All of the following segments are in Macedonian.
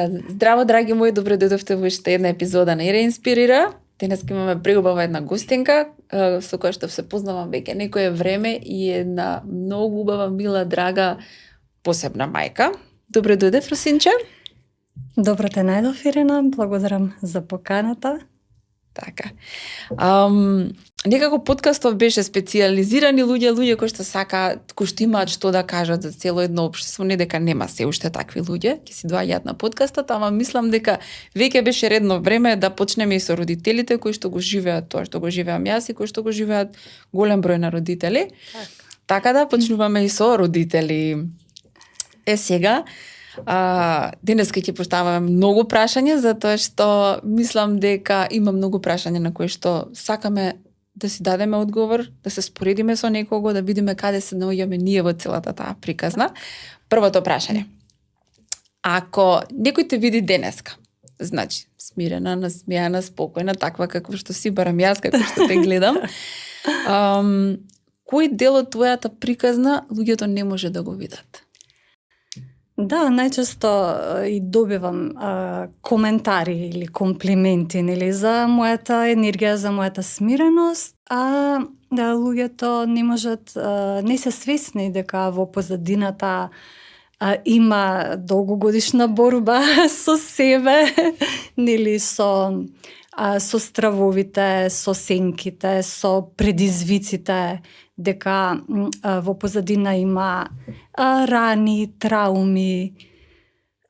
Здраво, драги мои, добре дојдовте во уште една епизода на Ире Инспирира. Денес имаме преубава една гостинка, со која што се познавам веќе некое време и една многу убава, мила, драга, посебна мајка. Добре дојдев, Росинче. Добро те најдов, Ирина. Благодарам за поканата. Така. Некако подкастов беше специализирани луѓе кои што сакаат, кои што имаат што да кажат за цело едно општество, не дека нема се уште такви луѓе, ќе си доаѓаат на подкастот, ама мислам дека веќе беше редно време да почнеме и со родителите кои што го живеат тоа што го живеам јас и кои што го живеат голем број на родители. Така да почнуваме и со родители. Сега денес ќе поставаме многу прашања, затоа што мислам дека има многу прашања на кои што сакаме да си дадеме одговор, да се споредиме со некого, да видиме каде се наоѓаме ние во целата таа приказна. Првото прашање. Ако некој те види денеска, значи смирена, насмејана, спокојна, таква каква што си, барам јас како што те гледам, кој дел од твојата приказна луѓето не може да го видат? Да, најчесто и добивам коментари или комплименти, нели, за мојата енергија, за мојата смиреност, да луѓето не можат, не се свесни дека во позадината има долгогодишна борба со себе, нели, со стравовите, со сенките, со предизвиците, дека во позадина има рани, трауми,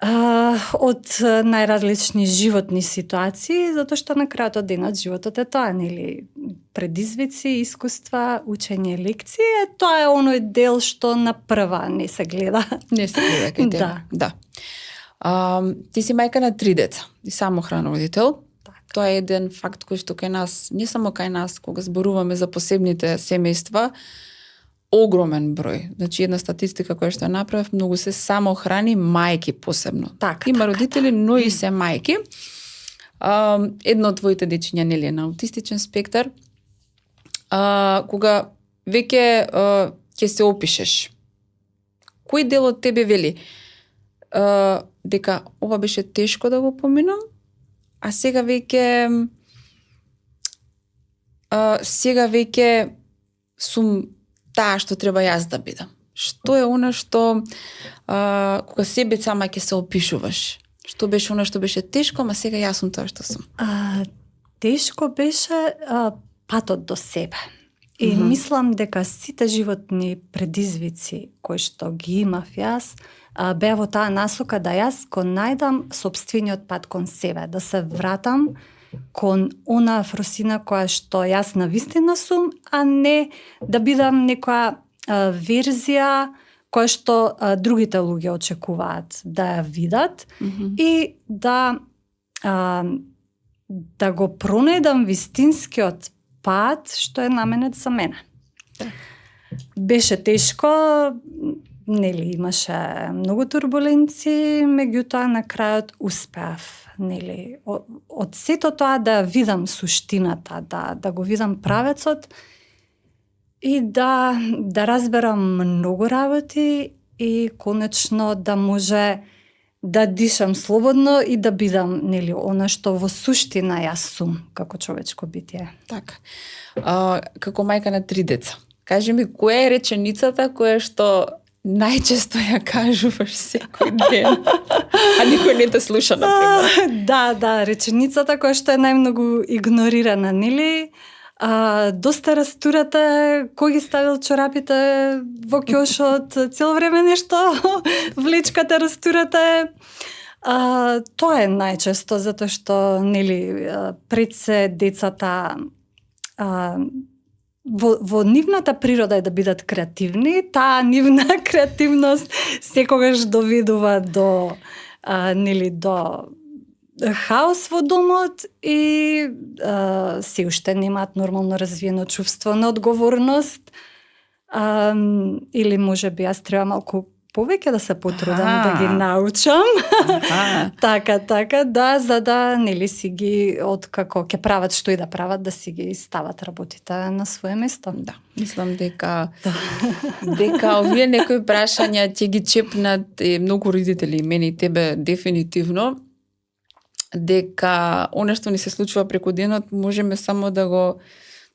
од најразлични животни ситуации, затоа што на крајот од денот животот е тоа, нели, предизвици, искуства, учење, лекции, тоа е оној дел што на прва не се гледа. Не се гледа кај тебе. Да. Ти си мајка на 3 деца и самохран родител. Тоа е еден факт кој што кај нас, не само кај нас, кога зборуваме за посебните семејства, огромен број. Значи една статистика која што ја направив, многу се самохрани мајки посебно. Има родители, но и се мајки. Едно од твоите дечиња нели е на аутистичен спектар. Кога веќе ќе се опишеш, кој дел од тебе вели дека ова беше тешко да го поминам, а сега веќе сум таа што треба јас да бидам. Што е она што кога себе сама ќе се опишуваш? Што беше она што беше тешко, ама сега јас сум тоа што сум? Тешко беше патот до себе. И мислам дека сите животни предизвици кои што ги имав јас беа во таа насока да јас го најдам сопствениот пат кон себе, да се вратам кон она Фросина која што јас навистина сум, а не да бидам некоја верзија која што другите луѓе очекуваат да ја видат и да го пронајдам вистинскиот пат што е наменет за мене. Беше тешко, нели, имаше многу турбуленции, меѓутоа на крајот успеав, нели, од сето тоа да видам суштината, да го видам правецот и да разберам многу работи и конечно да може да дишам слободно и да бидам, нели, она што во суштина јас сум како човечко битие. Така. Како мајка на 3 деца, кажи ми која е реченицата која што најчесто ја кажуваш секој ден, а никој не те слуша, например? Да, реченицата која што е најмногу игнорирана, нели? Доста растурате, кој ги ставил чорапите во ќошот, цело време нешто влечкате, растурате. Тоа е најчесто, затоа што, нели, пред се децата во нивната природа е да бидат креативни, таа нивна креативност секогаш доведува до хаос во домот и се уште немаат нормално развиено чувство на одговорност, или можеби јас треба малку повеќе да се потрудам да ги научам. Така, да, за да нели си ги откако ќе прават што и да прават, да си ги стават работите на свое место. Да, мислам дека овие некои прашања ќе ги чепнат многу родители, мене и тебе дефинитивно. дека она што ни се случува преку денот можеме само да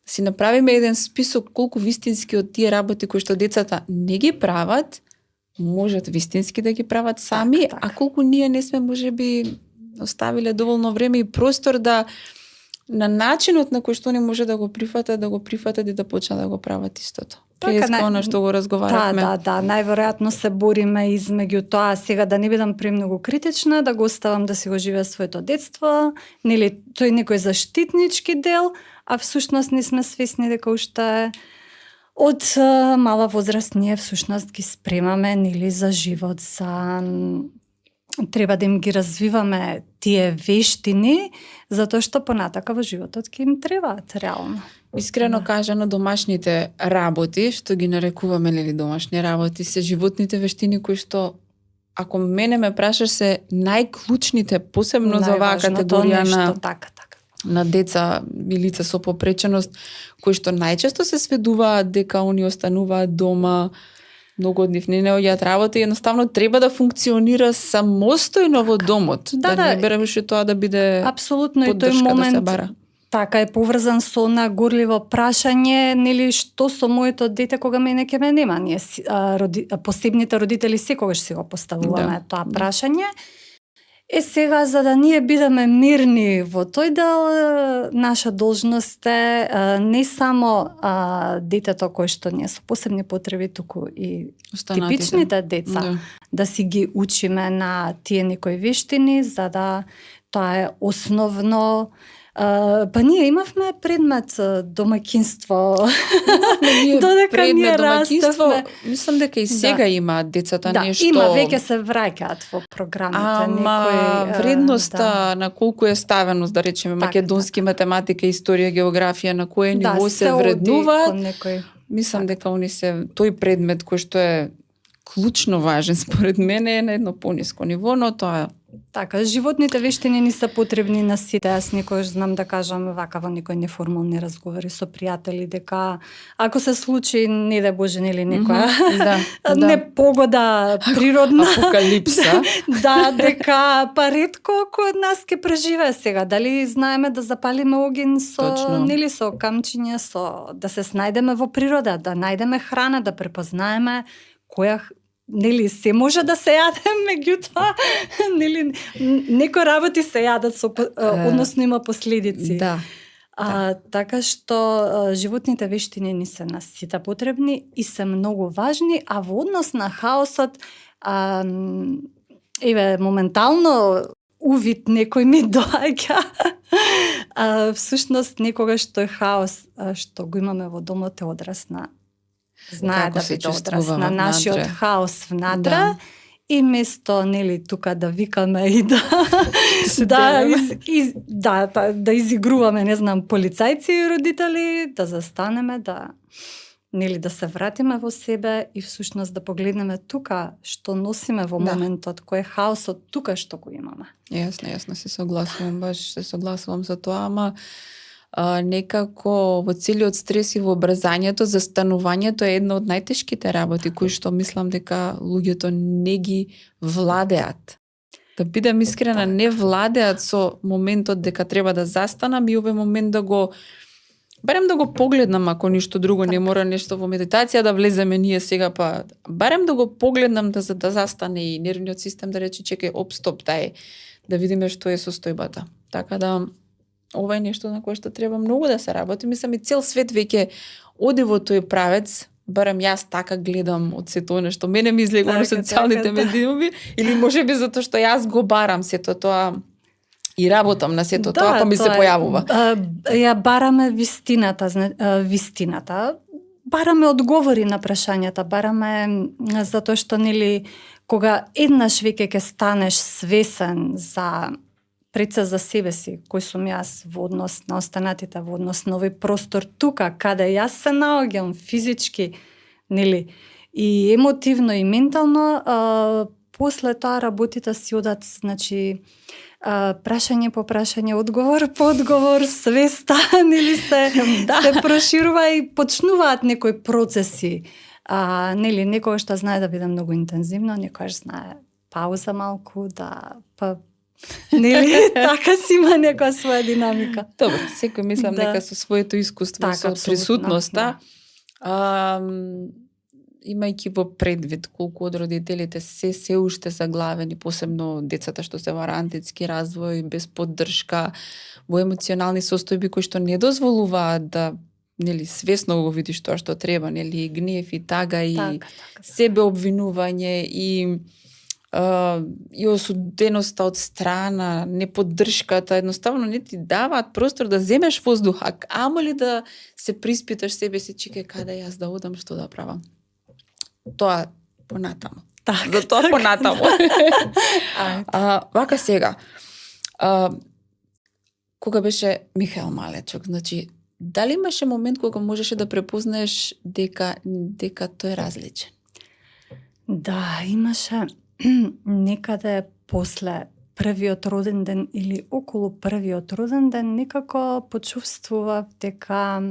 си направиме еден список колку вистински од тие работи кои што децата не ги прават, можат вистински да ги прават сами, така. а колку ние не сме можеби оставиле доволно време и простор да на начинот на кој што не може да го прифатат и да почнат да го прават истото. Така, она што го разговаравме. Да, најверојатно се бориме измеѓу тоа, сега да не бидам премногу критична, да го оставам да си го живее своето детство, нели тој некој заштитнички дел, а всушност не сме свесни дека уште од мала возраст ние всушност ги спремаме нели за живот, треба да им ги развиваме тие вештини, затоа што понатака во животот ќе им требаат реално. Искрено кажано, домашните работи, што ги нарекуваме нели домашни работи, се животните вештини кои што, ако мене ме прашаш, се најклучните, посебно за оваа категорија на деца и лица со попреченост, кои што најчесто се сведуваат дека они остануваат дома, многу од нив не наоѓаат работа и едноставно треба да функционира самостојно во домот. Да не береш тоа да биде апсолутно, и тој момент да се бара. Така е поврзан со на горливо прашање, нели што со моето дете кога мене ќе ме нема. Ние посебните родители секогаш си го поставуваме тоа прашање. Сега, за да ние бидеме мирни во тој дел, наша должност е не само детето кој што не со посебни потреби, туку и типичните деца, да си ги учиме на тие некои вештини, за да тоа е основно. Па ние имавме предмет домаќинство. Додека ние растевме. Мислам дека и сега имаат децата нешто. Има, веќе се враќаат во програмите. Вредноста на колку е ставеност, да речеме, македонски, математика, историја, географија, на кое ниво се вреднуваат. Мислам дека тој предмет кој што е клучно важен според мене е на едно пониско ниво, но тоа така, животните вештини не се потребни на сите. Јас некојаш знам да кажам вака во некои неформални разговори со пријатели дека ако се случи, не да Боже, нели некоја непогода природна, апокалипса, дека па ретко кој од нас ќе преживее сега. Дали знаеме да запалиме оген со нели со камчиња, да се снајдеме во природа, да најдеме храна, да препознаеме која нели се може да се јаде, меѓутоа нели некои работи се јадат односно има последици. Така што животните вештини не се на сите потребни и се многу важни, а во однос на хаосот моментално увид некој ми доаѓа. Всушност некогаш тој хаос што го имаме во домот е одраз на знае да биде одраз на нашиот хаос внатре и место нели тука да викаме и да изигруваме, не знам, полицајци и родители, да застанеме, да се вратиме во себе и всушност да погледнеме тука што носиме во моментот, кој е хаосот тука што го имаме. Јасно се согласувам, баш се согласувам за тоа, ама некако во целиот стрес и во образањето, застанувањето е една од најтешките работи кои што мислам дека луѓето не ги владеат. Да бидам искрена, не владеат со моментот дека треба да застанам и овој момент барем да го погледнам, ако ништо друго, не мора нешто во медитација да влеземе ние сега, па барем да го погледнам да застане и нервниот систем да рече чекај, стоп, да видиме што е состојбата. Така да ова е нешто на кое што треба многу да се работи. Мислам и цел свет веќе оди во тој правец, барем јас така гледам од сето нешто мене ми излегува на социјалните медиуми, или можеби затоа што јас го барам сето тоа и работам на сето тоа, па ми се појавува. Ја бараме вистината. Бараме одговори на прашањата, бараме затоа што нели кога еднаш веќе ќе станеш свесен пред се за себе си, кој сум јас во однос на останатите, во однос на овој простор тука, каде јас се наоѓам физички, нели, и емотивно и ментално, после тоа работите си одат, значи, прашање по прашање, одговор по одговор, свеста, нели се проширува и почнуваат некои процеси. Нели, некој што знае да биде многу интензивно, некој знае пауза малку, Нели, така си има некоја своја динамика. Добро, секој мислам Да. дека со своето искуство, Така, со апсолутно, присутноста, имајќи во предвид колку од родителите се уште заглавени, посебно децата што се во рантицки развој, без поддршка, во емоционални состојби кои што не дозволуваат да нели свесно го видиш тоа што треба, нели гнев и тага и Така. себе обвинување и осуденоста од страна, неподдршката, едноставно не ти даваат простор да земеш воздух, амоли да се приспиташ себе си, чекај каде јас да одам, што да правам. Тоа понатаму. Така, За тоа понатаму. Вака сега, кога беше Михаел малечок, значи, дали имаше момент кога можеше да препознаеш дека тој е различен? Да, имаше некаде после првиот роден ден или околу првиот роден ден некако почувствував дека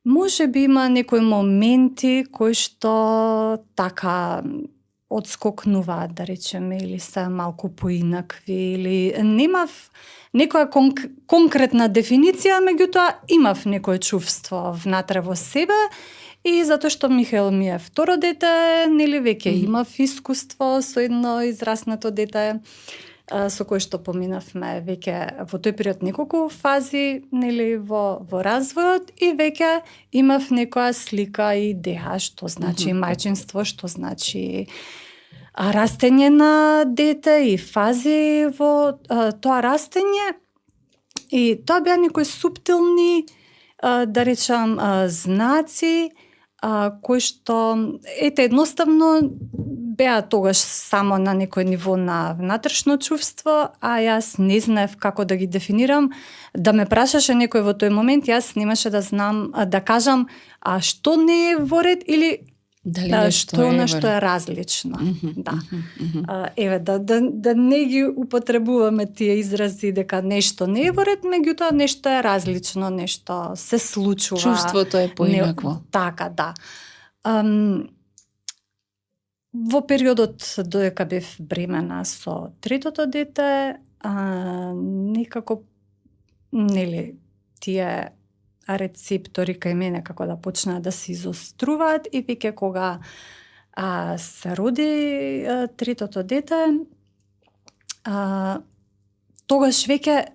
може би има некои моменти кои што така одскокнуваат, да речеме, или се малку поинакви, или немав некоја конкретна дефиниција, меѓутоа имав некое чувство внатре во себе, и затоа што Михаел ми е второ дете, нели веќе имав искуство со едно израснато дете, со кое што поминавме веќе во тој период неколку фази, нели во развојот, и веќе имав некоја слика и идеја што значи мајчинство, што значи растење на дете и фази во тоа растење. И тоа беа некои суптилни, да речам, знаци кои што едноставно беа тогаш само на некој ниво на внатрешно чувство, а јас не знаев како да ги дефинирам. Да ме прашаше некој во тој момент, јас немаше да знам да кажам што не е во ред или што е нешто е различно. Да. Еве, да не ги употребуваме тие изрази дека нешто не е во ред, меѓутоа нешто е различно, нешто се случува. Чувството е поинакво. Така, да. Во периодот додека бев бремена со третото дете, некако, нели, тие рецептори кај мене како да почнаа да се изоструваат, и веќе кога се роди третото дете, тогаш веќе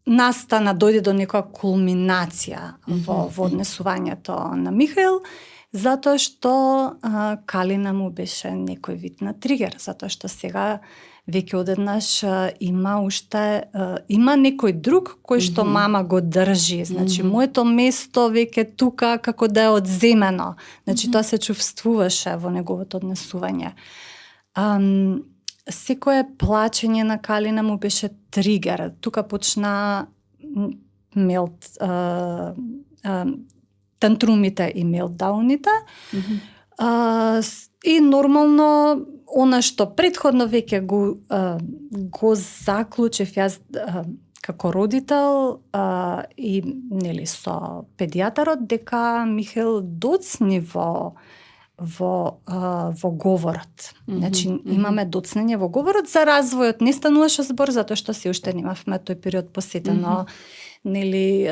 настана, дојде до некоја кулминација во однесувањето на Михаел, затоа што Калина му беше некој вид на тригер, затоа што сега веќе одеднаш има некој друг кој што мама го држи. Значи, моето место веќе тука како да е одземено. Значи, тоа се чувствуваше во неговото однесување. Секое плачење на Калина му беше тригер. Тука почна тантрумите и мелтдауните. И нормално она што претходно веќе го заклучив јас како родител и нели со педијатарот, дека Михаел доцни во говорот. Значи имаме доцнење во говорот. За развојот не стануваше збор затоа што се уште немавме тој период посетено нели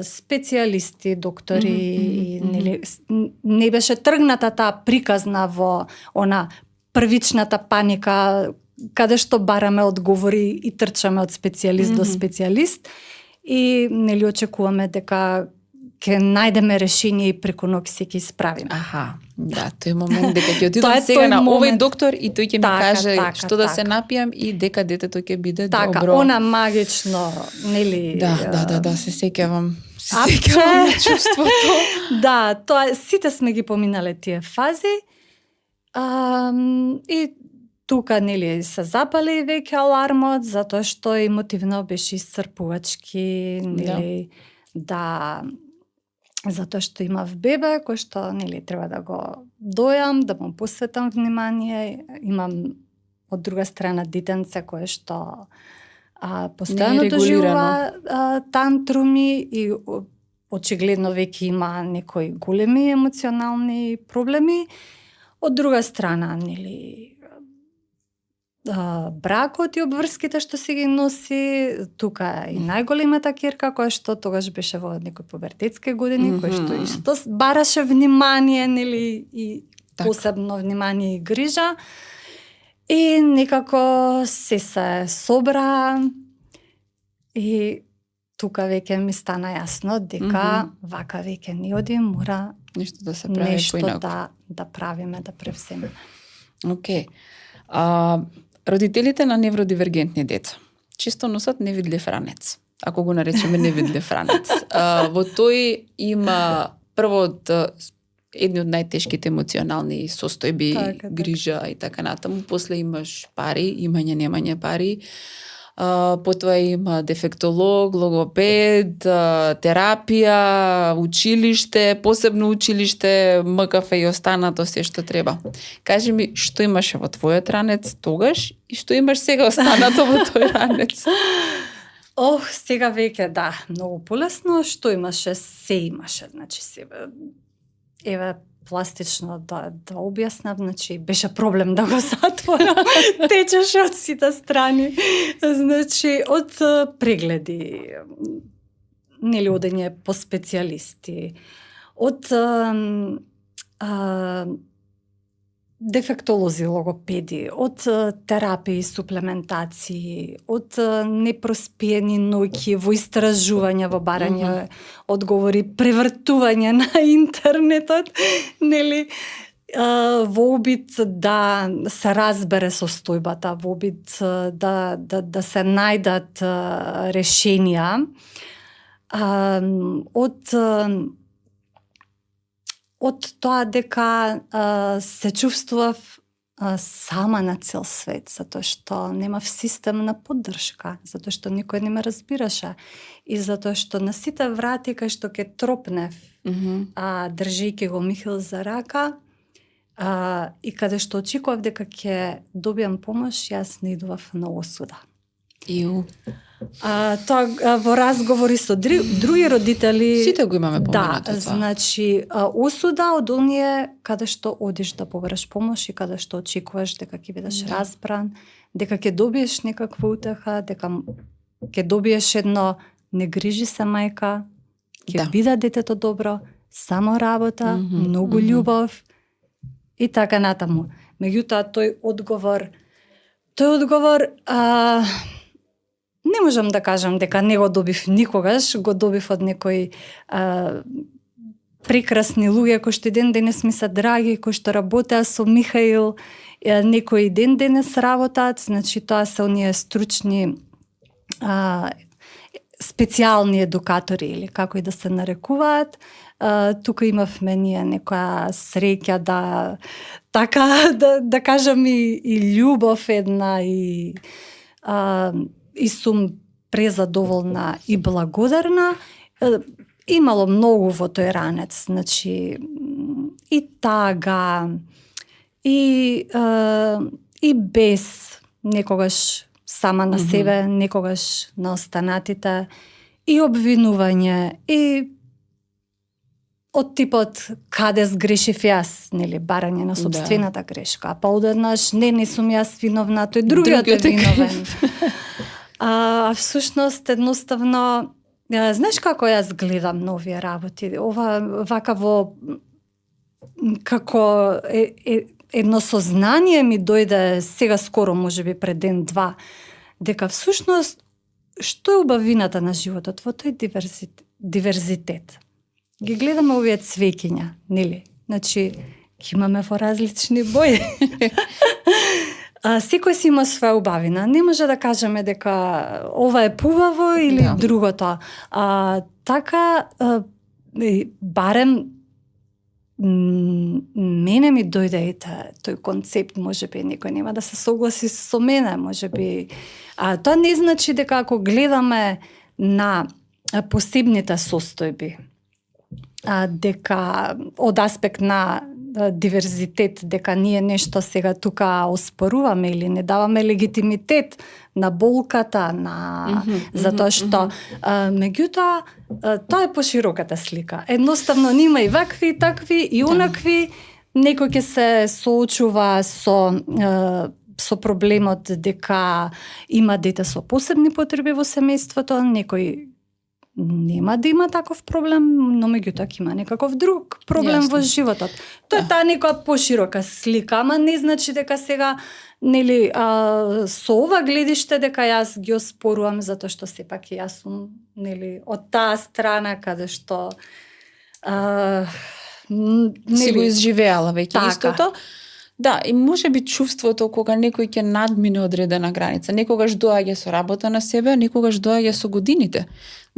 специјалисти, доктори, и нели не беше тргната таа приказна во она првичната паника каде што бараме одговори и трчаме од специјалист до специјалист, и нели очекуваме дека ќе најдеме решение и преку ноќ се ќе исправиме. Да, тој момент дека ќе отидам сега на овој доктор и тој ќе ми каже што да се напијам и дека детето ќе биде добро. Така, она магично, нели? Да, се сеќавам. Се сеќавам на чувството. Да, тоа сите сме ги поминале тие фази. И тука нели се запали веќе алармот, затоа што емотивно беше исцрпувачки, нели, затоа што имав бебе кој што нели треба да го дојам, да му посветам внимание, имам од друга страна детенце кое што постојано доживува тантруми и очигледно веќе има некои големи емоционални проблеми. Од друга страна, нели, бракот и обврските што си ги носи, тука и најголемата ќерка која што тогаш беше во некои пубертетски години, која што исто бараше внимание, нели, и посебно внимание и грижа. И некако се собра и тука веќе ми стана јасно дека вака веќе не оди, мора нешто да се прави поинаку. да правиме, да превземеме. Океј. Родителите на невродивергентни деца често носат невидлив ранец, ако го наречеме невидлив ранец. Во тој има прво едни од најтешките емоционални состојби, грижа и така натаму. После имаш пари, имање, немање пари. Потоа има дефектолог, логопед, терапија, училиште, посебно училиште, МКФ и останато се што треба. Кажи ми, што имаше во твојот ранец тогаш и што имаш сега останато во тој ранец? Сега веќе да, многу полесно. Што имаше? Се имаше. Значи, еве, пластично да објаснам, значи беше проблем да го затворам, течеше од сите страни. Значи, од прегледи, нели одење по специјалисти, од дефектолози, логопеди, од терапии, суплементации, од непроспиени ноќи во истражување, во барање одговори, превртување на интернетот, нели, во обид да се разбере состојбата, во обид да се најдат решенија, од тоа дека се чувствував сама на цел свет, затоа што немав систем на поддршка, затоа што никој не ме разбираше и затоа што на сите врати кај што ќе тропнев, држејќи го Михил за рака, и каде што очекував дека ќе добиам помош, јас не идував на осуда. Тоа во разговори со други родители. Сите го имаме поминато това. Значи, осуда од оние каде што одиш да побереш помош и каде што очекуваш дека ќе бидеш разбран, дека ќе добиеш некаква утеха, дека ќе добиеш едно не грижи се мајка, ќе биде детето добро, само работа, многу љубов и така натаму. Меѓутоа тој одговор не можам да кажам дека не го добив никогаш, го добив од некои прекрасни луѓе кои што ден денес ми се драги, кои што работеа со Михаил, некои ден денес работат, значи тоа се оние стручни специјални едукатори или како и да се нарекуваат. Тука имавме ние некоја среќа да кажам и љубов една и сум презадоволна и благодарна. Имало многу во тој ранец, значи и тага, и без некогаш сама на себе, некогаш на останатите, и обвинување, и од типот каде сгрешив јас, нели, барање на собствената грешка, па одеднаш не сум јас виновна, тој другиот е виновен. Всушност, едноставно, знаеш како јас гледам на овие работи? Вака во како едно сознание ми дојде сега скоро, можеби пред ден-два, дека всушност што е убавината на животот во тој диверзитет. Ги гледаме овие цвеќиња, нели? Значи, ги имаме во различни бои. Секој си има своја убавина. Не може да кажеме дека ова е пубаво или другото. Така, барем мене ми дојде тој концепт, можеби некој нема да се согласи со мене, можеби. Тоа не значи дека ако гледаме на посебните состојби, дека од аспект на диверзитет, дека ние нешто сега тука оспоруваме или не даваме легитимитет на болката, затоа што меѓутоа тоа е пошироката слика. Едноставно нема и вакви, и такви, и онакви. Некој ќе се соочува со со проблемот дека има дете со посебни потреби во семејството, некој нема да има таков проблем, но меѓутоа има некаков друг проблем во животот. Тоа е таа некоја поширока слика, ама не значи дека сега нели со ова гледиште дека јас ги оспорувам, затоа што сепак и јас сум нели од таа страна каде што си го изживеала веќе истото. Да, и може би чувството кога некој ќе надмине одредена граница. Некогаш доаѓа со работа на себе, а некогаш доаѓа со годините.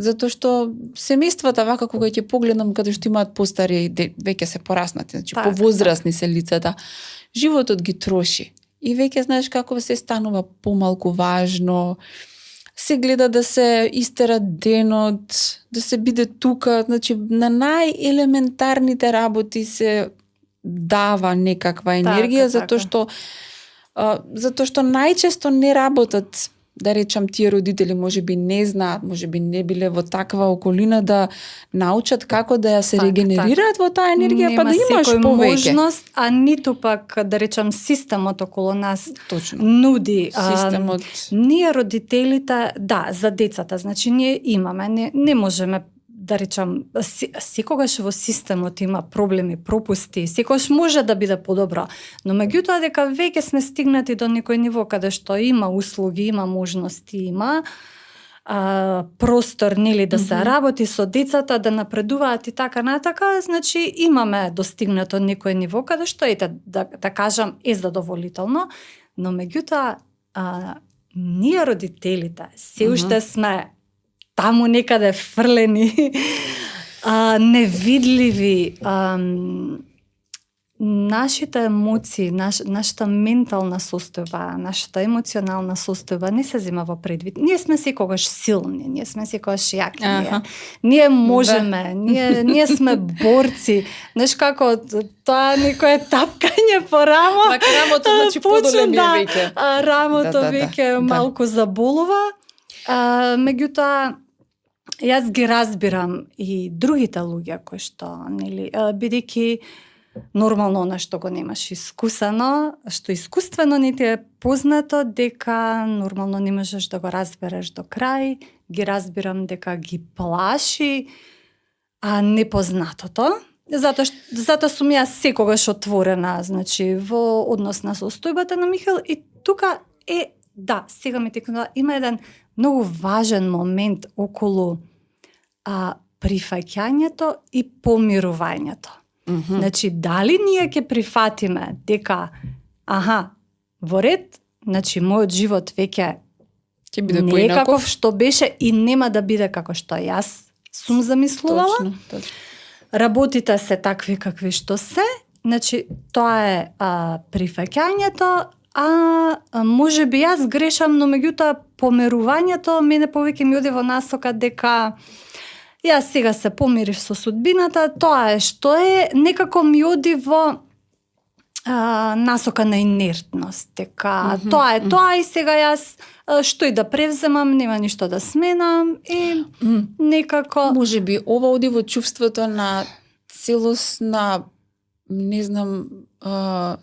Затоа што семејствата вака кога ќе погледнам каде што имаат постари веќе се пораснати, значи повозрасни се лицата, животот ги троши. И веќе знаеш како се станува помалку важно. Се гледа да се истера денот, да се биде тука, значи на најелементарните работи се дава некаква енергија, затоа што најчесто не работат, да речам, тие родители можеби не знаат, можеби не биле во таква околина да научат како да ја се регенерираат во таа енергија, па да имаш повеќе можност, а ниту пак да речам системот околу нас нуди. Системот. Ние родителите, да, за децата, значи ние имаме, не можеме да речам, секогаш во системот има проблеми, пропусти, секогаш може да биде подобро, но меѓутоа дека веќе сме стигнати до некој ниво каде што има услуги, има можности, има простор, нели, да се работи со децата, да напредуваат и така натака, значи имаме достигнато некој ниво каде што да кажам е задоволително, но меѓутоа ние родителите се уште сме таму некаде фрлени, невидливи, нашите емоции, нашата ментална состојба, нашата емоционална состојба не се зема во предвид. Ние сме секогаш силни, ние сме секогаш јаки, ние можеме, ние сме борци. Знаеш како тоа некое тапкање по рамо. Мака рамото значи подолем веќе. Рамото веќе малку заболува. Меѓутоа, јас ги разбирам и другите луѓе кои што, нели, бидејќи нормално она што го немаш искусано, што искуствено не ти е познато, дека нормално не можеш да го разбереш до крај, ги разбирам дека ги плаши непознатото. Затоа сум јас секогаш отворена, значи, во однос на состојбата на Михаел, и тука да, сега ми текнува, има еден многу важен момент околу прифаќањето и помирувањето. Значи, дали ние ќе прифатиме дека во ред, значи, мојот живот веќе ќе биде не е каков што беше и нема да биде како што јас сум замислувала. Точно. Работите се такви какви што се, значи, тоа е прифаќањето, може би јас грешам, но меѓутоа помирувањето мене повеќе ми оди во насока дека јас сега се помирив со судбината, тоа е што е, некако ми оди во насока на инертност, дека тоа е тоа и сега јас што и да превземам, нема ништо да сменам и некако... Може би ова оди во чувството на целосна, не знам,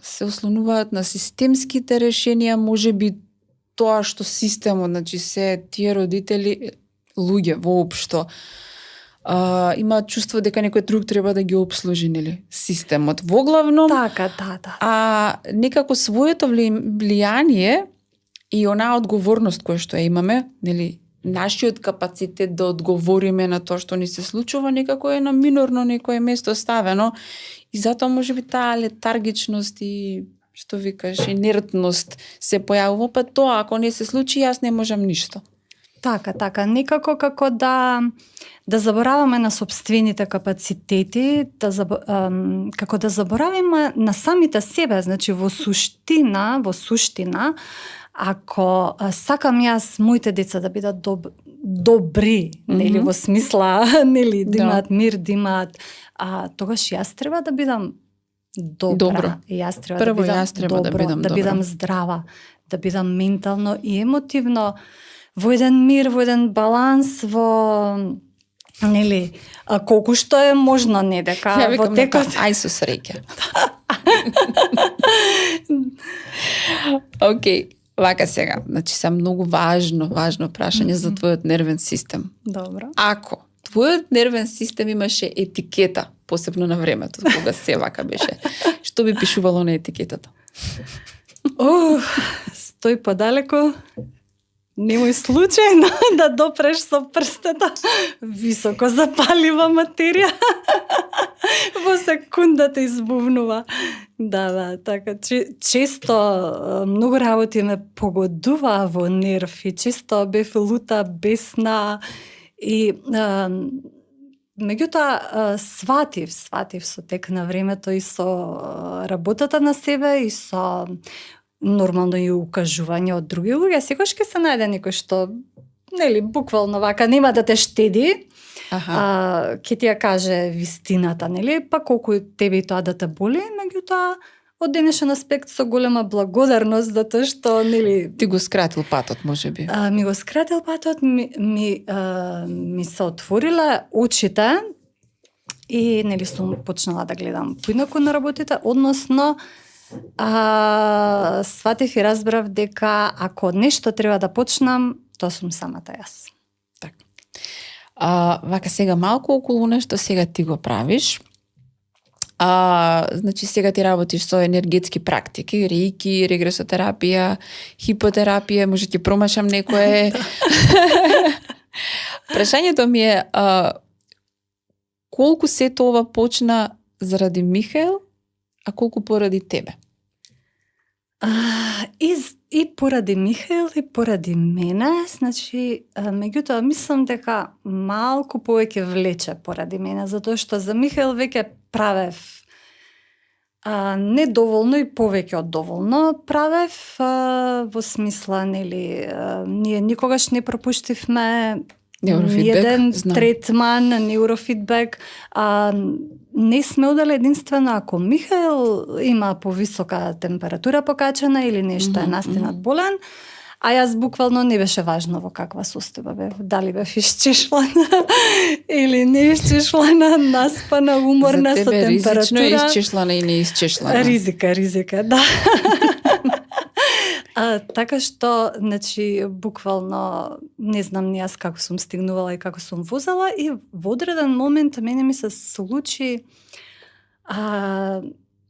се ослонуваат на системските решенија, може би тоа што системот, значи се тие родители, луѓе воопшто, имаат чувство дека некој друг треба да ги обслужи, нели, системот. Воглавном, така, да. Некако своето влијание и онаа одговорност која што ја имаме, нели, нашиот капацитет да одговориме на тоа што ни се случува, некако е на минорно некое место ставено, и затоа можеби таа летаргичност и што викаш, инертност се појавува, па тоа ако не се случи, јас не можам ништо. Така, некако како да забораваме на собствените капацитети, како да забораваме на самите себе, значи во суштина, ако сакам јас моите деца да бидат добри, нели, во смисла, нели, да имаат мир, да имаат, тогаш јас треба да бидам добра. Јас треба да бидам здрава, да бидам ментално и емотивно во еден мир, во еден баланс, нели, колку што е можно, не дека во текот ај со среќа. Океј, вака сега, значи се многу важно прашање за твојот нервен систем. Добро. Ако твојот нервен систем имаше етикета, посебно на времето, кога се вака беше, што би пишувало на етикетата? Стој подалеку, немој случајно да допреш со прстата високо запалива материја. Во секунда те избувнува. Да, така. Често многу работи ме погодуваа во нерв и често бев лута, бесна и меѓутоа сватив со тек на времето и со работата на себе и со нормално и укажување од други луѓе. Секогаш ќе се најде некој што, нели, буквално вака нема да те штеди, ќе ти ја каже вистината, нели, па колку тебе и тоа да те боли, меѓутоа од денешен аспект со голема благодарност затоа што, нели, ти го скратил патот, можеби. Ми го скратил патот, ми се отворила очите и, нели, сум почнала да гледам поинаку на работите, односно сватив и разбрав дека ако нешто треба да почнам, тоа сум самата јас. Така. Вака сега малку околу нешто сега ти го правиш. Значи сега ти работиш со енергетски практики, реики, регресотерапија, хипотерапија, може ќе промашам некое. Прашањето ми е колку сето ова почна заради Михаел, а колку поради тебе? И поради Михаел и поради мене, значи, меѓутоа мислам дека малку повеќе влече поради мене, затоа што за Михаел веќе правев недоволно и повеќе од доволно правев, во смисла, нели, ние никогаш не пропуштивме еден третман, неурофидбек, не сме одели единствено ако Михаел има повисока температура покачена или нешто е настинат болен, а јас буквално не беше важно во каква состојба бев, дали бев исчешлана или не исчешлана, наспана, уморна со температура. За тебе ризично е исчешлана и не исчешлана. Ризика, да. Така што, значи, буквално, не знам ни јас како сум стигнувала и како сум возела и во одреден момент мене ми се случи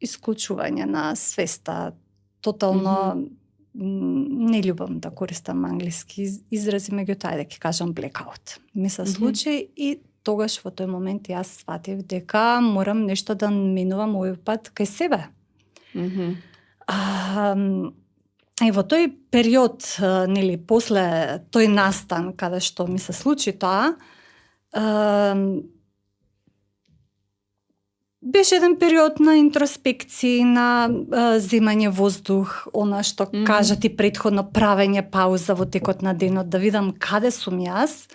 исклучување на свеста. Тотално не љубам да користам англиски изрази, меѓутоа да ќе кажам blackout. Ми се случи и тогаш во тој момент јас сватив дека морам нешто да менувам овој пат кај себе. И во тој период, нели, после тој настан, каде што ми се случи тоа, беше еден период на интроспекции, на земање воздух, она што кажа ти предходно, правење пауза во текот на денот, да видам каде сум јас,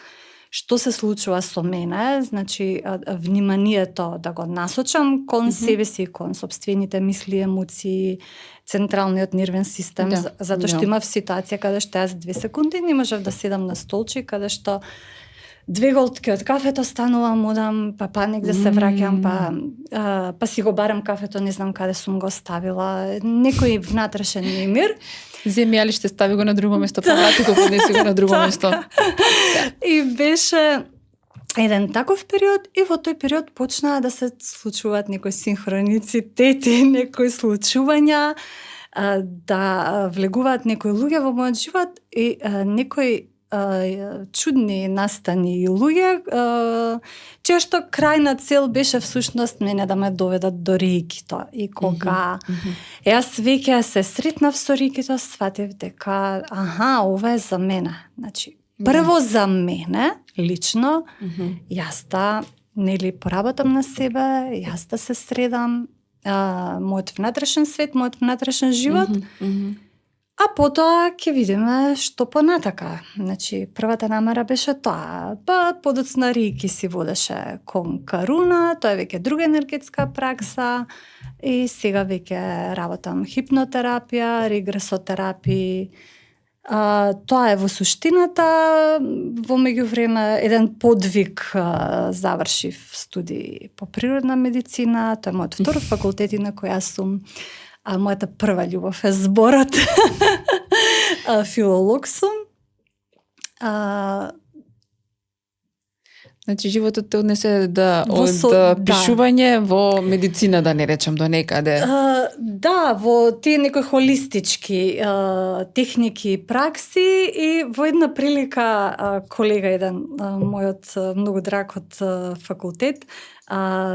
што се случува со мене, значи вниманието да го насочам кон себе си, кон сопствените мисли, емоции, централниот нервен систем, затоа што имав ситуација каде што јас 2 секунди не можев да седам на столчи, каде што 2 голтки од кафето станувам, одам, па негде се враќам, па си го барам кафето, не знам каде сум го ставила, некој внатрешен немир. Земи, али ще стави го на друго место, поврати го, поднеси го на друго место. И беше еден таков период и во тој период почнаа да се случуваат некои синхроницитети, некои случувања, да влегуваат некои луѓе во мојот живот и некои чудни настани и луѓе, чија што крајна цел беше всушност мене да ме доведат до реикито. И кога јас веќе се сретнав со реикито, сватив дека ова е за мене. Значи, прво за мене, лично, јас да, нели, поработам на себе, јас да се средам, мојот внатрешен свет, мојот внатрешен живот, а потоа ќе видиме што понатака. Значи, првата намера беше тоа. Па подоцна реики си водеше кон Каруна, тоа е веќе друга енергетска пракса и сега веќе работам хипнотерапија, регресотерапија, Тоа е во суштината. Во меѓувреме еден подвиг завршив студии по природна медицина. Тоа е мојот втор факултет на која сум. Мојата прва љубов е зборот. Филолог сум. Значи животот те однесе од пишување во медицина, да не речам до некаде. Да, во тие некои холистички техники и пракси, и во една прилика колега еден, мојот многу драг од факултет,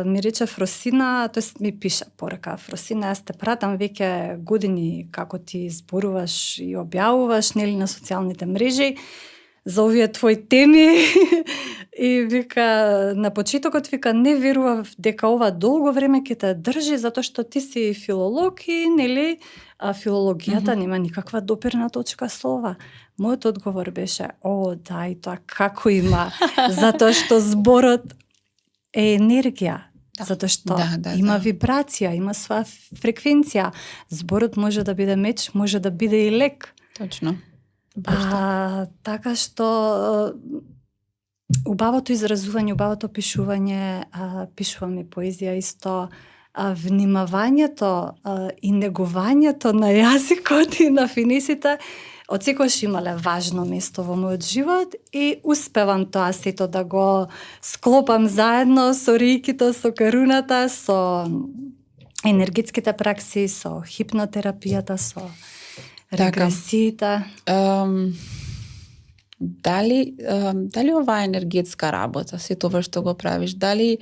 ми рече: Фросина, тоест ми пише порака: Фросина, јас те пратам веќе години како ти зборуваш и објавуваш, нели, на социјалните мрежи за овие твои теми. И вика, на почетокот, вика, не верував дека ова долго време ќе те држи, затоа што ти си филолог и, нели, филологијата нема никаква допирна точка со ова. Мојот одговор беше: да, и тоа како има, затоа што зборот е енергија. Затоа што има вибрација, има своја фреквенција. Зборот може да биде меч, може да биде и лек. Точно. Така што убавото изразување, убавото пишување, пишувам и поезија исто, внимавањето и негувањето на јазикот и на финисите од секогаш имале важно место во мојот живот, и успевам тоа сето да го склопам заедно со реикито, со каруната, со енергетските пракси, со хипнотерапијата, со регресиите. Дали оваа енергетска работа, се тоа што го правиш, дали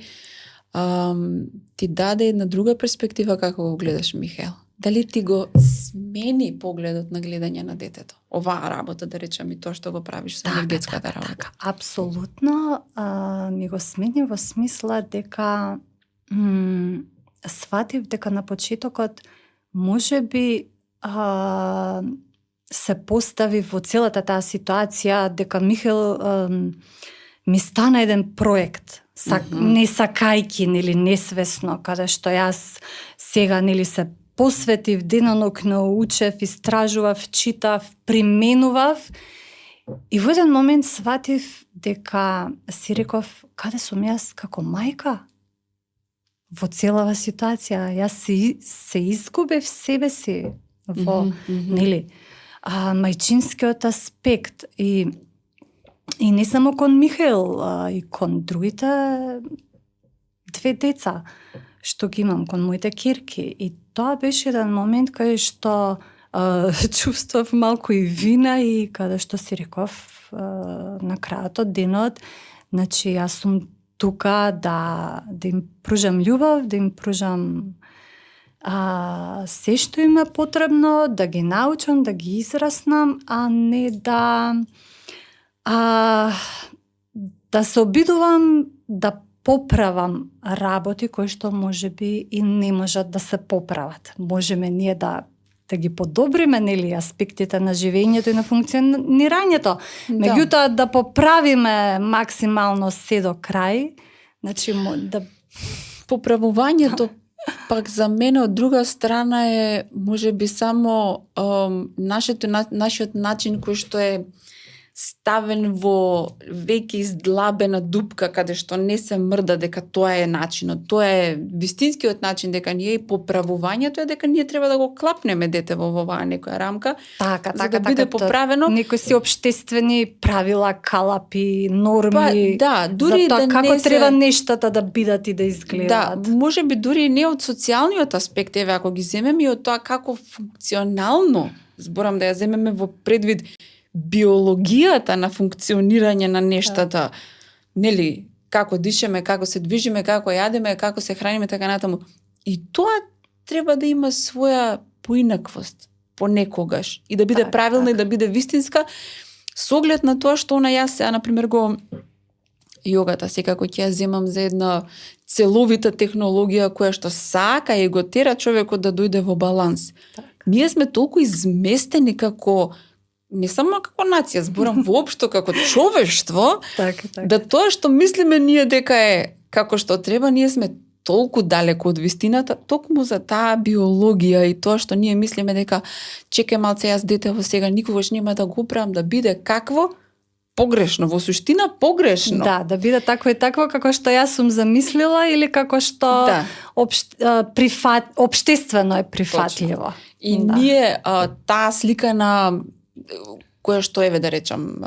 ти даде една друга перспектива како го гледаш Михаел? Дали ти го смени погледот на гледање на детето? Оваа работа, да речем, и тоа што го правиш со енергетската работа. Така, апсолутно ми го смени во смисла дека сватив дека на почетокот можеби се постави во целата таа ситуација дека Михаел ми стана еден проект, не сакајки, нели, несвесно, каде што јас сега, нели, се посветив денонокно, учев, истражував, читав, применував, и во еден момент сватив дека си реков: каде сум јас како мајка во целава ситуација? Јас се изгубев себе си во, нели, мајчинскиот аспект, и не само кон Михаел, и кон другите две деца што ги имам, кон моите кирки. И тоа беше еден момент кај што чувствував малку и вина, и каде што си реков на крајот од денот, значи јас сум тука да им пружам љубов, да им пружам се што им е потребно, да ги научам, да ги израснам, а не да се обидувам да поправам работи кои што можеби и не можат да се поправат. Можеме ние да ги подобриме, нели, аспектите на живењето и на функционирањето. Меѓутоа да поправиме максимално се до крај, значи да поправувањето пак за мене од друга страна е можеби само нашиот начин кој што е ставен во веќе издлабена дупка, каде што не се мрда дека тоа е начинот. Тоа е вистинскиот начин, дека ние и поправувањето е дека ние треба да го клапнеме дете во оваа некоја рамка, за да биде поправено. Некои си општествени правила, калапи, норми, дури за тоа да како треба нештата да бидат и да изгледаат. Да, можеби дури не од социјалниот аспект, еве ако ги земеме, и од тоа како функционално, зборам да ја земеме во предвид биологијата на функционирање на нештата, нели, како дишеме, како се движиме, како јадеме, како се храниме, така натаму. И тоа треба да има своја поинаквост понекогаш и да биде правилна и да биде вистинска, со оглед на тоа што јас сега, например, го јогата секако ќе ја земам за една целовита технологија која што сака и го тера човекот да дојде во баланс. Ние сме толку изместени како не само како нација, зборам воопшто како човештво, да тоа што мислиме ние дека е како што треба, ние сме толку далеко од вистината, токму за таа биологија и тоа што ние мислиме дека чекај малце, јас детево сега никогаш нема да го правам да биде какво, погрешно, во суштина погрешно. Да биде такво и такво како што јас сум замислила или како што општествено е прифатливо. И ние таа слика на која што еве да речам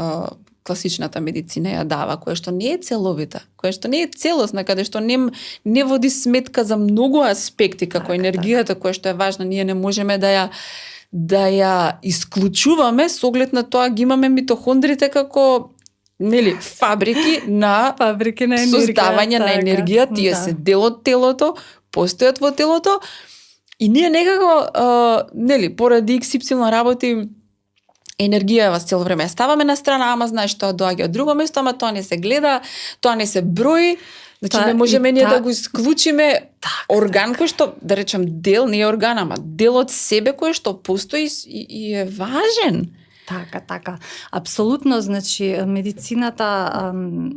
класичната медицина ја дава, која што не е целовита, која што не е целосна, каде што не води сметка за многу аспекти, како енергијата која што е важна, ние не можеме да ја исклучуваме со оглед на тоа ги имаме митохондрите како фабрики на енергија, создавање на енергија, тие се дел од телото, постојат во телото и ние некако поради XY работи енергија вас цело време ставаме на страна, ама знаеш тоа доаѓа од друго место, ама тоа не се гледа, тоа не се брои. Значи не можеме ние да го исклучиме орган кој што, да речем, дел, не е орган, ама дел од себе кој што постои и е важен. Така. Апсолутно, значи, медицината,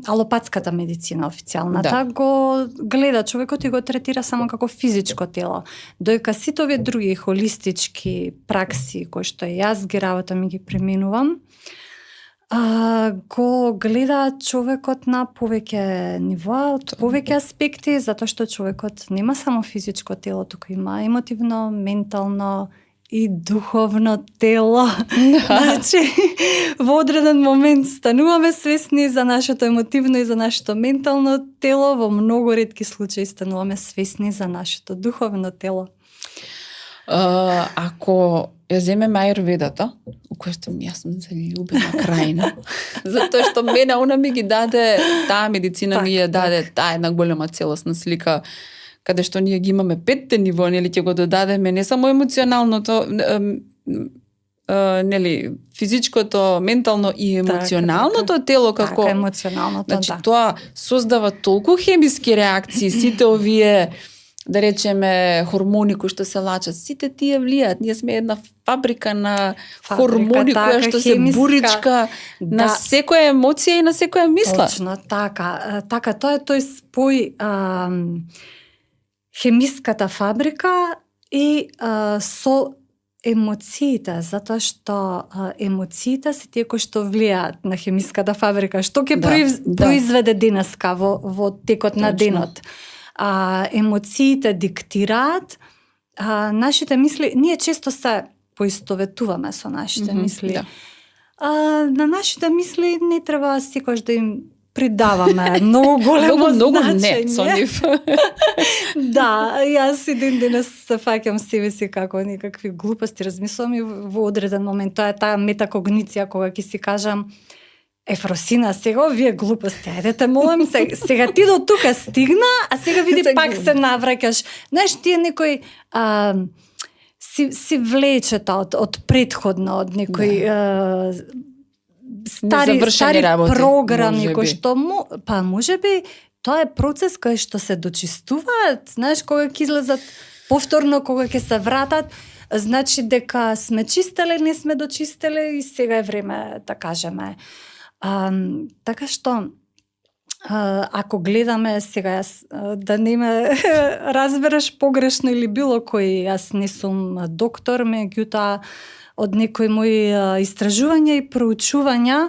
алопатската медицина официјалната, го гледа човекот и го третира само како физичко тело. Доека сите овие други холистички пракси, кои што јас ги работам и ги применувам, го гледа човекот на повеќе нивоа, од повеќе аспекти, затоа што човекот нема само физичко тело, туку има емотивно, ментално и духовно тело. Значи, во одреден момент стануваме свесни за нашето емотивно и за нашето ментално тело, во многу ретки случаи стануваме свесни за нашето духовно тело. Ако ја земеме ајурведата, у која што јас сум заљубена крајна, затоа што мене она ми ги даде, таа медицина ми ја даде таа една голема целосна слика, каде што ние ги имаме 5 ниво, ќе го додадеме не само емоционалното, физичкото, ментално и емоционалното тело како емоционалното, значи тоа создава толку хемиски реакции, сите овие да речеме хормони кои што се лачат, сите тие влијаат. Ние сме една фабрика на хормони која што се буричка на секоја емоција и на секоја мисла. Точно, така, тоа е тој спој хемиската фабрика и со емоциите, затоа што емоциите се тие кои што влијаат на хемиската фабрика, што ќе произведе денеска во текот на денот. Емоциите диктираат нашите мисли. Ние често се поистоветуваме со нашите мисли. На нашите мисли не треба секогаш да им придаваме многу големо значење. Не, со нив. Да, јас и денес се фаќам себе си како некакви глупости, размислувам и во одреден момент тоа е таа метакогниција кога ќе си кажам Ефросина, сега овие глупости, ајдете молам се, сега ти до тука стигна, а сега види пак се навраќаш. Знаеш, тие некој си влечета од предходно, од некој стари програми кои што можеби тоа е процес кој што се дочистуваат, знаеш, кога ќе излезат повторно, кога ќе се вратат, значи дека сме чистеле, не сме дочистеле и сега е време да кажеме. Така што ако гледаме сега да не ме разбереш погрешно или било кој, јас не сум доктор, меѓутоа од некои мои истражувања и проучувања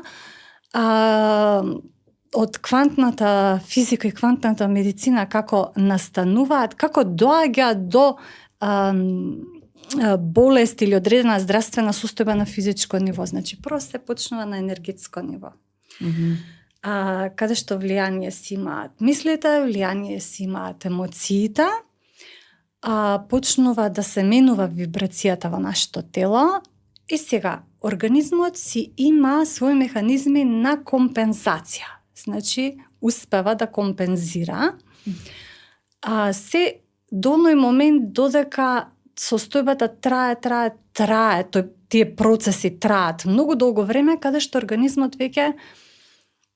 од квантната физика и квантната медицина како настануваат, како доаѓа до болест или одредена здравствена состојба на физичко ниво. Значи, прво се почнува на енергетско ниво. Каде што влијание си имаат мислите, влијание си имаат емоциите, почнува да се менува вибрацијата во нашето тело и сега организмот си има своји механизми на компензација. Значи, успева да компензира. Се до оној момент додека состојбата трае, тие процеси траат многу долго време, каде што организмот веќе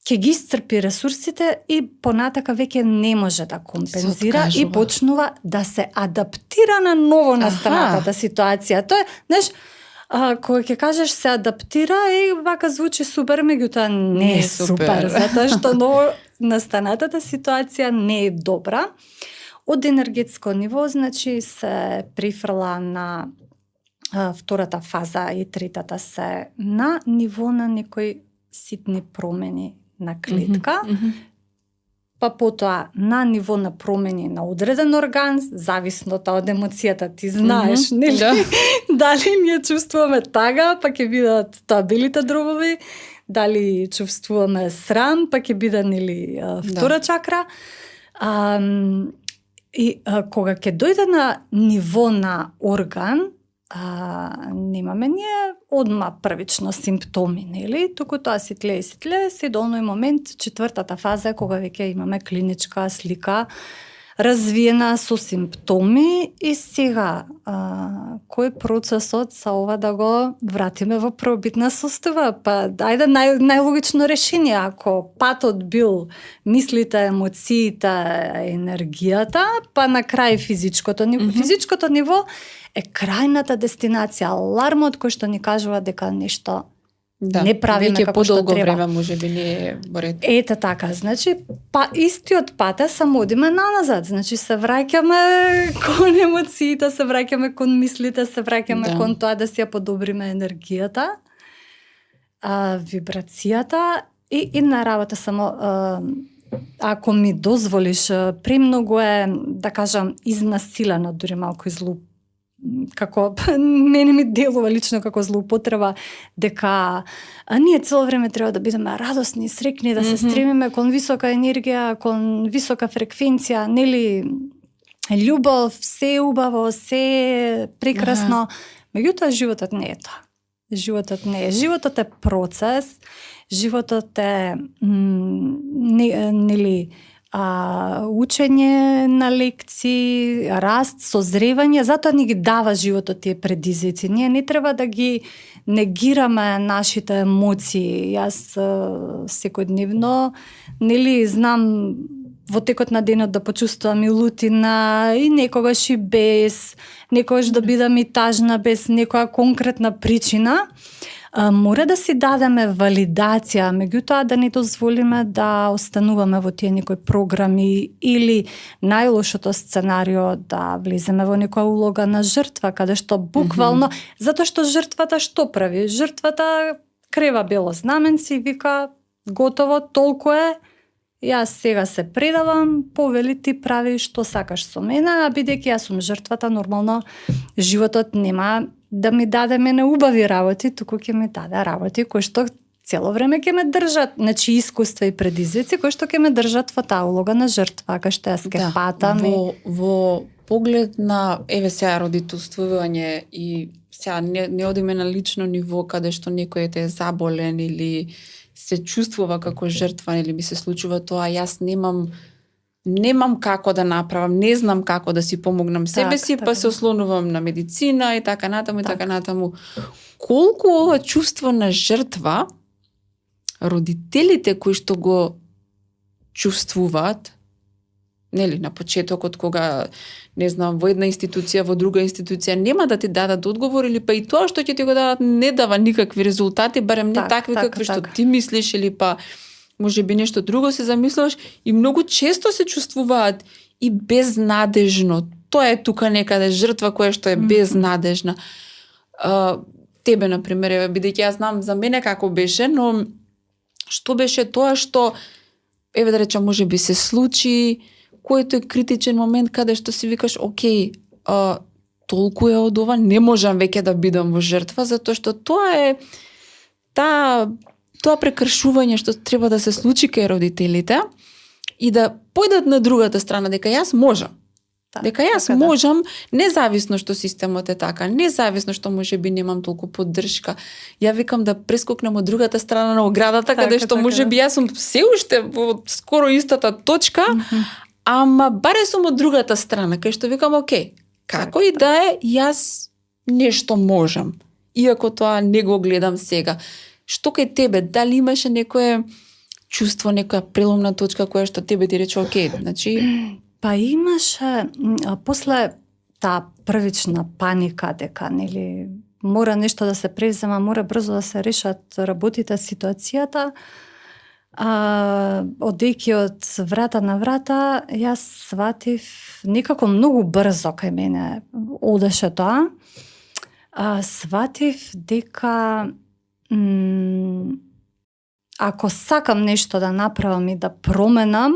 ќе ги исцрпи ресурсите и понатака веќе не може да компензира и почнува да се адаптира на ново настанатата ситуација. Тоа е, знаеш, кога ќе кажеш се адаптира, вака звучи супер, меѓутоа не е супер, затоа што ново настанатата ситуација не е добра. од енергетско ниво, значи се прифрла на втората фаза и третата се на ниво на некои ситни промени на клетка, па потоа на ниво на промени на одреден орган, зависно од емоцијата, ти знаеш, нели? Да. Дали ние чувствуваме тага, па ќе бидат тоа белите дробови, дали чувствуваме срам, па ќе биде нели втора чакра. Кога ќе дојде на ниво на орган, немаме ние одма првично симптоми, нели? Туку тоа ситле, се до оној момент, четвртата фаза, кога веќе имаме клиничка слика развиена со симптоми и сега кој процесот за ова да го вратиме во првобитна состојба? Па ајде најлогично решение, ако патот бил мислите, емоциите, енергијата, па на крај физичкото ниво. Физичкото ниво е крајната дестинација, алармот кој што ни кажува дека нешто не правиме како што треба. Подолго време можеби не е во ред. Ете така, значи, па истиот пат е само одиме наназад, значи се враќаме кон емоциите, се враќаме кон мислите, се враќаме кон тоа да си ја подобриме енергијата, вибрацијата и на работа само ако ми дозволиш, премногу е, да кажам, изнасилено, дури малку како мене ми делува лично како злоупотреба, дека ние цело време треба да бидеме радосни, срекни, да се стремиме кон висока енергија, кон висока фреквенција, нели, љубов, се убаво, се прекрасно. Меѓутоа животот не е тоа. Животот не е. Животот е процес, животот е нели учење на лекции, раст, созревање, затоа ни ги дава животот тие предизвици. Ние не треба да ги негираме нашите емоции. Јас секојдневно, нели, знам во текот на денот да почувствувам и лутина, и некогаш и без, некогаш да бидам и тажна без некоја конкретна причина. Мора да си дадеме валидација, меѓутоа да не дозволиме да остануваме во тие некои програми или најлошото сценарио да влеземе во некоја улога на жртва, каде што буквално, затоа што жртвата што прави? Жртвата крева бело знаменци и вика готово, толку е, јас сега се предавам, повели ти прави што сакаш со мене, а бидејќи јас сум жртвата, нормално животот нема да ми даде мене убави работи, туку ќе ми даде работи кои што цело време ќе ме држат, значи искуства и предизвици кои што ќе ме држат во таа улога на жртва, кај што јас ке патам. Во поглед на сега родителствување и сега не одиме на лично ниво каде што некој е заболен или се чувствува како жртва или ми се случува тоа, јас немам како да направам, не знам како да си помогнам себе си, па се ослонувам на медицина и така натаму и така натаму. Колку ова чувство на жртва родителите кои што го чувствуваат, нели, на почетокот кога, не знам, во една институција, во друга институција, нема да ти дадат одговор или па и тоа што ќе ти го дадат не дава никакви резултати, барем не такви какви што ти мислиш или па може би нешто друго се замислуваш и многу често се чувствуваат и безнадежно. Тоа е тука некаде жртва која што е безнадежна. Тебе, например, бидејќи јас знам за мене како беше, но што беше тоа што, еве да речам, може би се случи, кој тој критичен момент каде што си викаш, окей, толку е од ова, не можам веќе да бидам во жртва, затоа што тоа е тоа прекршување што треба да се случи кај родителите и да појдат на другата страна, дека јас можам. Дека јас можам, независно што системот е така, независно што може би немам толку поддршка. Ја викам да прескокнем од другата страна на оградата, каде што може би јас сум се уште во скоро истата точка, ама баре сум од другата страна, кај што викам, окей, како и да е, јас нешто можам. Иако тоа не го гледам сега. Што кај тебе, дали имаше некое чувство, некоја преломна точка која што тебе ти рече окей, значи... Па имаше, после таа првична паника дека, нели, мора нешто да се презема, мора брзо да се решат работите, ситуацијата, одејќи од врата на врата, јас сватив некако многу брзо кај мене одеше тоа. Сватив дека ако сакам нешто да направам и да променам,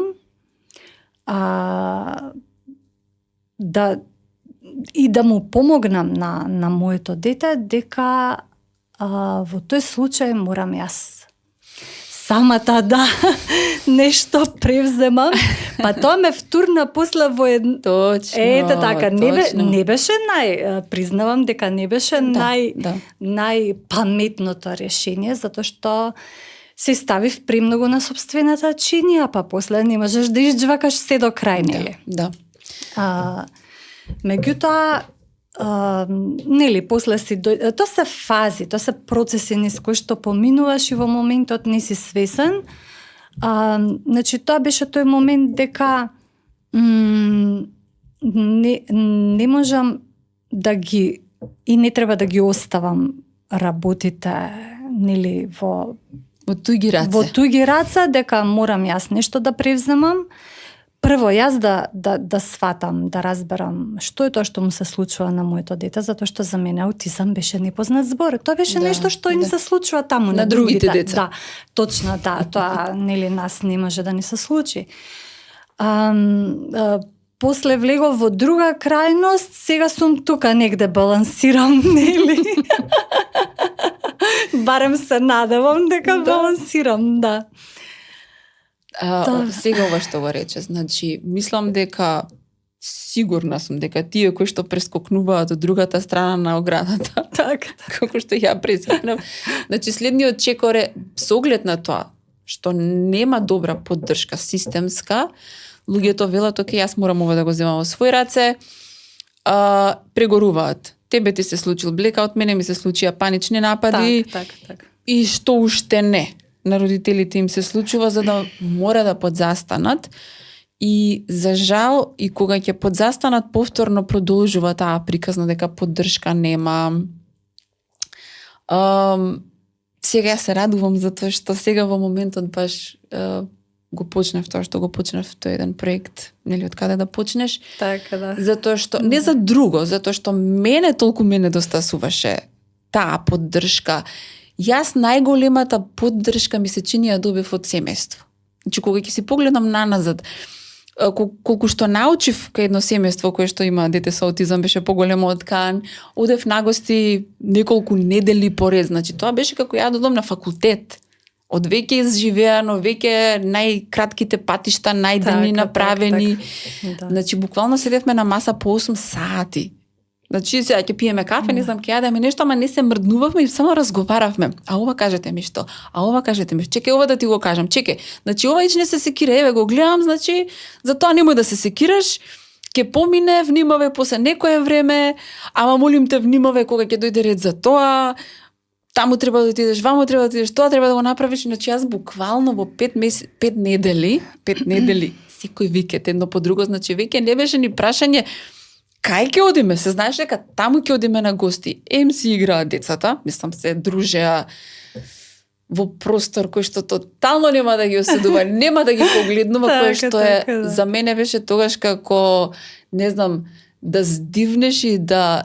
да му помогнам на моето дете, дека во тој случај морам јас самата да нешто превземам, па тоа ме втурна после во Точно. Ете така, не беше признавам дека не беше најпаметното решение, затоа што се ставив премногу на собствената чинија, па после не можеш да изџвакаш се до крај, нели? Да. Меѓутоа, нели, после тоа се фази, тоа се процеси низ кои што поминуваш и во моментот не си свесен. Значи, тоа беше тој момент дека не можам да ги и не треба да ги оставам работите, нели, во туѓи раце, дека морам јас нешто да превземам. Прво, јас да сватам, да разберам што е тоа што му се случува на моето дете, затоа што за мене аутизам беше непознат збор. Тоа беше нешто што им се случува таму на другите деца. Да, точно, тоа нели нас не може да ни се случи. После влегов во друга крајност, сега сум тука негде балансирам, нели? Барем се надевам дека балансирам, да. Сега ова што го рече, значи, мислам дека сигурна сум дека тие кои што прескокнуваат од другата страна на оградата, така како што ја прескокнав, значи следниот чекор е со оглед на тоа што нема добра поддршка системска, луѓето велат, оке, јас морам ова да го земам во свој раце, прегоруваат. Тебе ти се случил блекаут, мене ми се случија панични напади, так. И што уште не на родителите им се случува, за да мора да подзастанат. И за жал, и кога ќе подзастанат, повторно продолжува таа приказна дека поддршка нема. Сега се радувам затоа што сега во моментот баш го почнав тоа што го почнав, тој еден проект, нели, од каде да почнеш. Така, да. Затоа што, не за друго, затоа што толку мене достасуваше таа поддршка. Јас најголемата поддршка ми се чини ја добив од семејство. Значи, кога ќе си погледам наназад, колку што научив кај едно семејство кое што има дете со аутизам, беше поголемо од Кан, одев на гости неколку недели поред. Значи, тоа беше како ја додам на факултет. Од веќе изживеано, веќе најкратките патишта, најдени направени. Да. Значи, буквално седевме на маса по 8 сати. Значи, сега ќе пиеме кафе, не знам, ќе јадеме нешто, ама не се мрднувавме и само разговаравме. А ова кажете ми што? А ова кажете ми, чекај ова да ти го кажам, чекај. Значи, ова ич не се секира, еве го гледам, значи, затоа немој да се секираш, ќе помине, внимавај после некое време, ама молим те внимавај кога ќе дојде ред за тоа, таму треба да отидеш, ваму треба да отидеш, тоа треба да го направиш. Значи, јас буквално во 5 недели, секој викет едно по друго, значи, веќе не беше ни прашање кај ќе одиме, се знаеш дека таму ќе одиме на гости. Си играат децата, мислам се дружеа во простор кој што тотално нема да ги оседува, нема да ги погледнува, кој што е за мене беше тогаш како, не знам, да здивнеш и да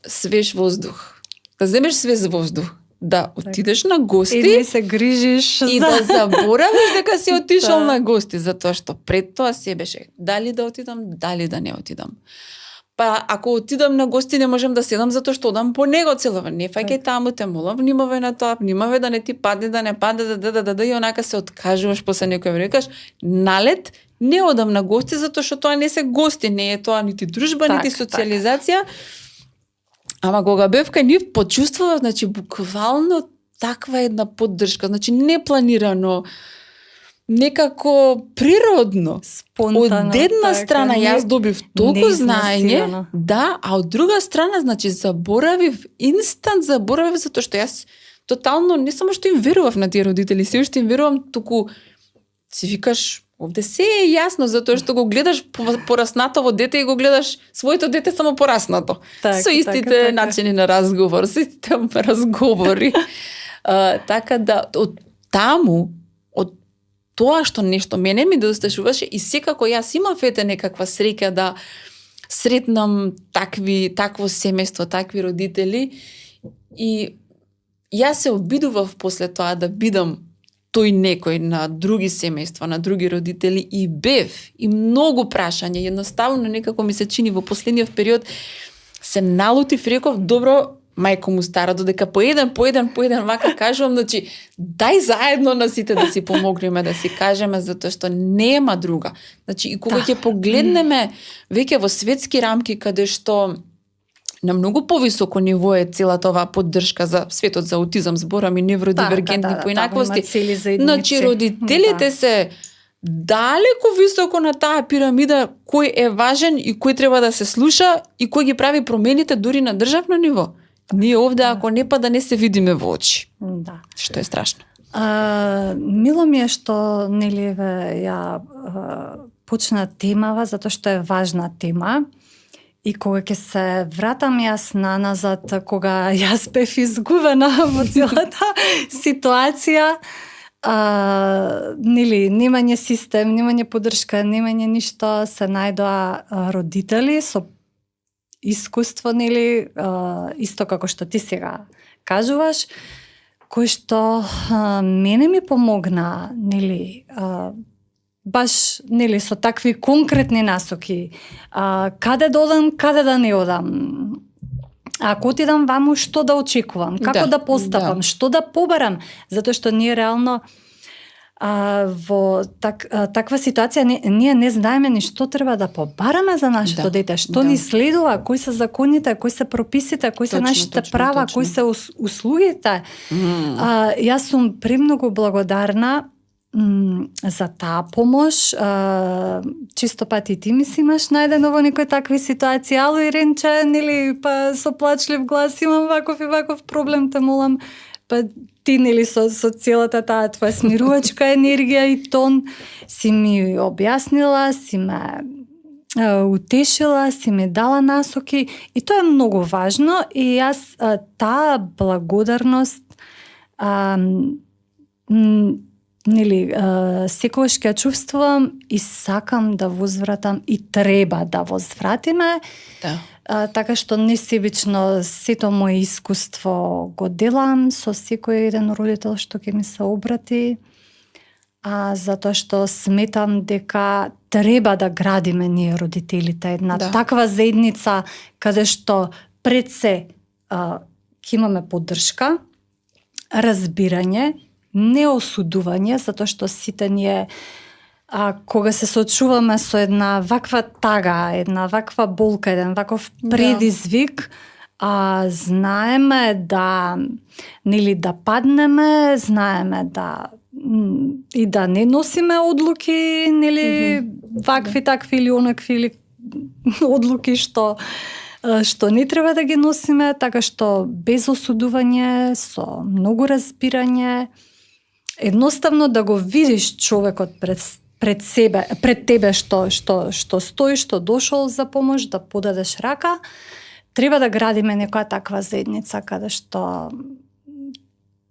свеж воздух. Да земеш свеж воздух. Да отидеш на гости и не се грижиш и да заборавиш дека си отишол на гости, затоа што пред тоа се беше дали да отидам, дали да не отидам. Па ако отидам на гости не можам да седам затоа што одам по него цело. Не фаќај таму, те молам, внимавај на тоа, внимавај да не ти падне, да не падне, да и онака се откажуваш после некој време. Кажеш, налет не одам на гости затоа што тоа не се гости, не е тоа нити дружба, нити социализација. Ама кога бев кај нив, почувствував, значи, буквално таква една поддршка, значи непланирано, некако природно. Спонтано. Од една страна јас добив толку знаење, да, а од друга страна, значи, заборавив затоа што јас тотално не само што им верував на тие родители, се уште им верувам, туку си викаш, овде се е јасно, затоа што го гледаш пораснато дете и го гледаш своето дете само пораснато. Со истите начини на разговор, со истите разговори. Така да, од таму, од тоа што нешто мене ми досташуваше и секако јас имав некаква среќа да сретнам такво семејство, такви родители и јас се обидував после тоа да бидам тој некој на други семејства, на други родители и бев и многу прашања, едноставно некако ми се чини во последниот период се налутив, реков добро мајко му стара, додека по еден вака кажувам, значи дај заедно на сите да си помогнеме, да си кажеме, затоа што нема друга. Значи и кога ќе погледнеме веќе во светски рамки каде што на многу повисоко ниво е целата оваа поддршка за светот за аутизам, зборам и невродивергентни поинаковости. Значи родителите се далеко високо на таа пирамида кој е важен и кој треба да се слуша и кој ги прави промените дури на државно ниво. Ние овде ако не па да не се видиме во очи. Да. Што е страшно. Мило ми е што нели ја почна темава затоа што е важна тема. И кога ќе се вратам јас назад, кога јас бев изгубена во целата ситуација, нели, немање систем, немање поддршка, немање ништо, се најдоа родители со искуство, нели, исто како што ти сега кажуваш, кој што мене ми помогна, нели, баш, нели, со такви конкретни насоки. Каде да одам, каде да не одам. Ако отидам ваму, што да очекувам, како да постапам, што да побарам, затоа што ние реално во таква ситуација ние не знаеме ни што треба да побараме за нашето дете, што ни следува, кои се законите, кои се прописите, кои се нашите права, кои се услугите. Јас сум премногу благодарна за таа помош. Чисто пати ти ми си имаш најдено во некои такви ситуации. Ало Иренче, нели, па со плачлив глас имам ваков и ваков проблем, те молам. Па ти, нели, со целата таа твоја смирувачка енергија и тон си ми објаснила, си ме утешила, си ми дала насоки и тоа е многу важно и јас таа благодарност нели, секогаш ќе чувствувам и сакам да возвратам и треба да возвратиме. Така што несебично сето моje искуство го делам со секој еден родител што ќе ми се обрати, затоа што сметам дека треба да градиме ние родителите една таква заедница каде што пред се ќе имаме поддршка, разбирање, неосудување, затоа што сите ние кога се соочуваме со една ваква тага, една ваква болка, еден ваков предизвик, знаеме да нели да паднеме, знаеме да и да не носиме одлуки, нели вакви, такви или онакви одлуки што не треба да ги носиме, така што без осудување, со многу разбирање, едноставно да го видиш човекот пред тебе што стои, што дошол за помош, да подадеш рака. Треба да градиме некоја таква заедница каде што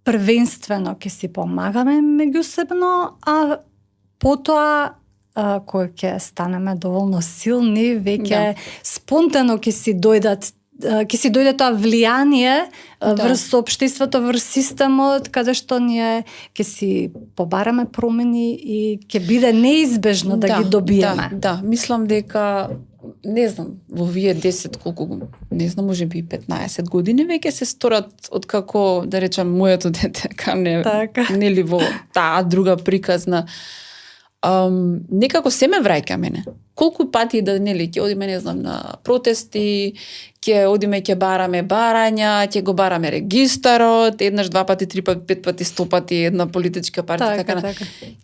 првенствено ќе си помагаме меѓусебно, а потоа кога ќе станеме доволно силни, веќе спонтано ќе си дојде тоа влијание врз општеството, врз системот, каде што ние ќе си побараме промени и ќе биде неизбежно да ги добиеме. Мислам дека не знам, во вие 10 колку, не знам, можеби 15 години веќе се сторат откако, да речам, моето дете нели во таа друга приказна. Некако се ме враќа мене. Колку пати да нели ќе одиме, не знам, на протести, ќе одиме, ќе бараме барања, ќе го бараме регистарот, еднаш, два пати, три пати, пет пати, 100 пати една политичка партија, така.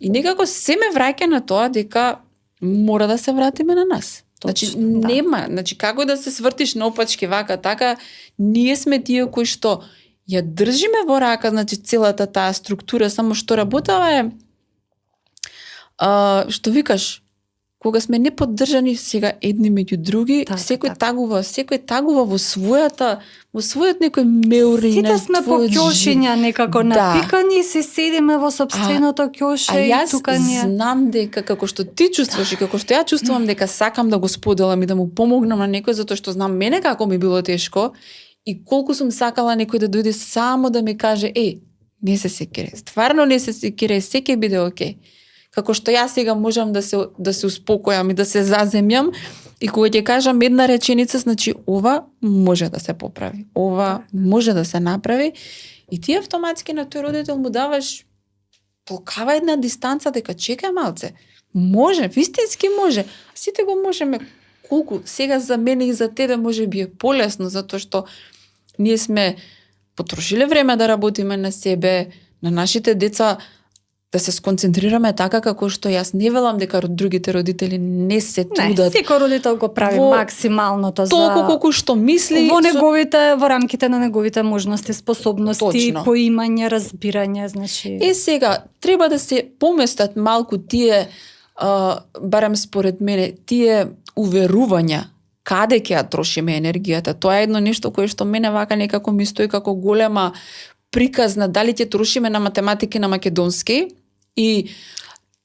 И некако се ме враќа на тоа дека мора да се вратиме на нас. Значи нема, значи како да се свртиш наопачки вака така, ние сме тие кои што ја држиме во рака, значи целата таа структура, само што работава е што викаш, кога сме неподдржани сега едни меѓу други, Така, секој така. тагува во својот некој меури. Сите сме по ќошиња некако напикани, се седиме во сопственото ќоше и тука ние. Знам дека како што ти чувствуваш и како што ја чувствувам дека сакам да го споделам и да му помогнам на некој затоа што знам мене како ми било тешко и колку сум сакала некој да дојде само да ми каже не се секире, стварно не се секире, се ќе биде окей. Како што јас сега можам да се успокојам и да се заземјам и кога ќе кажам една реченица, значи ова може да се поправи, ова може да се направи и ти автоматски на тој родител му даваш толкава една дистанца дека чекај малце. Може, вистински може. Сите го можеме. Колку сега за мене и за тебе може би е полесно затоа што ние сме потрошиле време да работиме на себе, на нашите деца да се сконцентрираме така како што јас не велам дека другите родители не се трудат. Не, секој родител го прави максималното за толку колку што мисли во рамките на неговите можности, способности, поимање, разбирање, значи. Сега треба да се поместат малку тие барем според мене тие уверувања каде ќе ја трошиме енергијата. Тоа е едно нешто кое што мене вака некако ми стои како голема приказна дали ќе трошиме на математика и на македонски и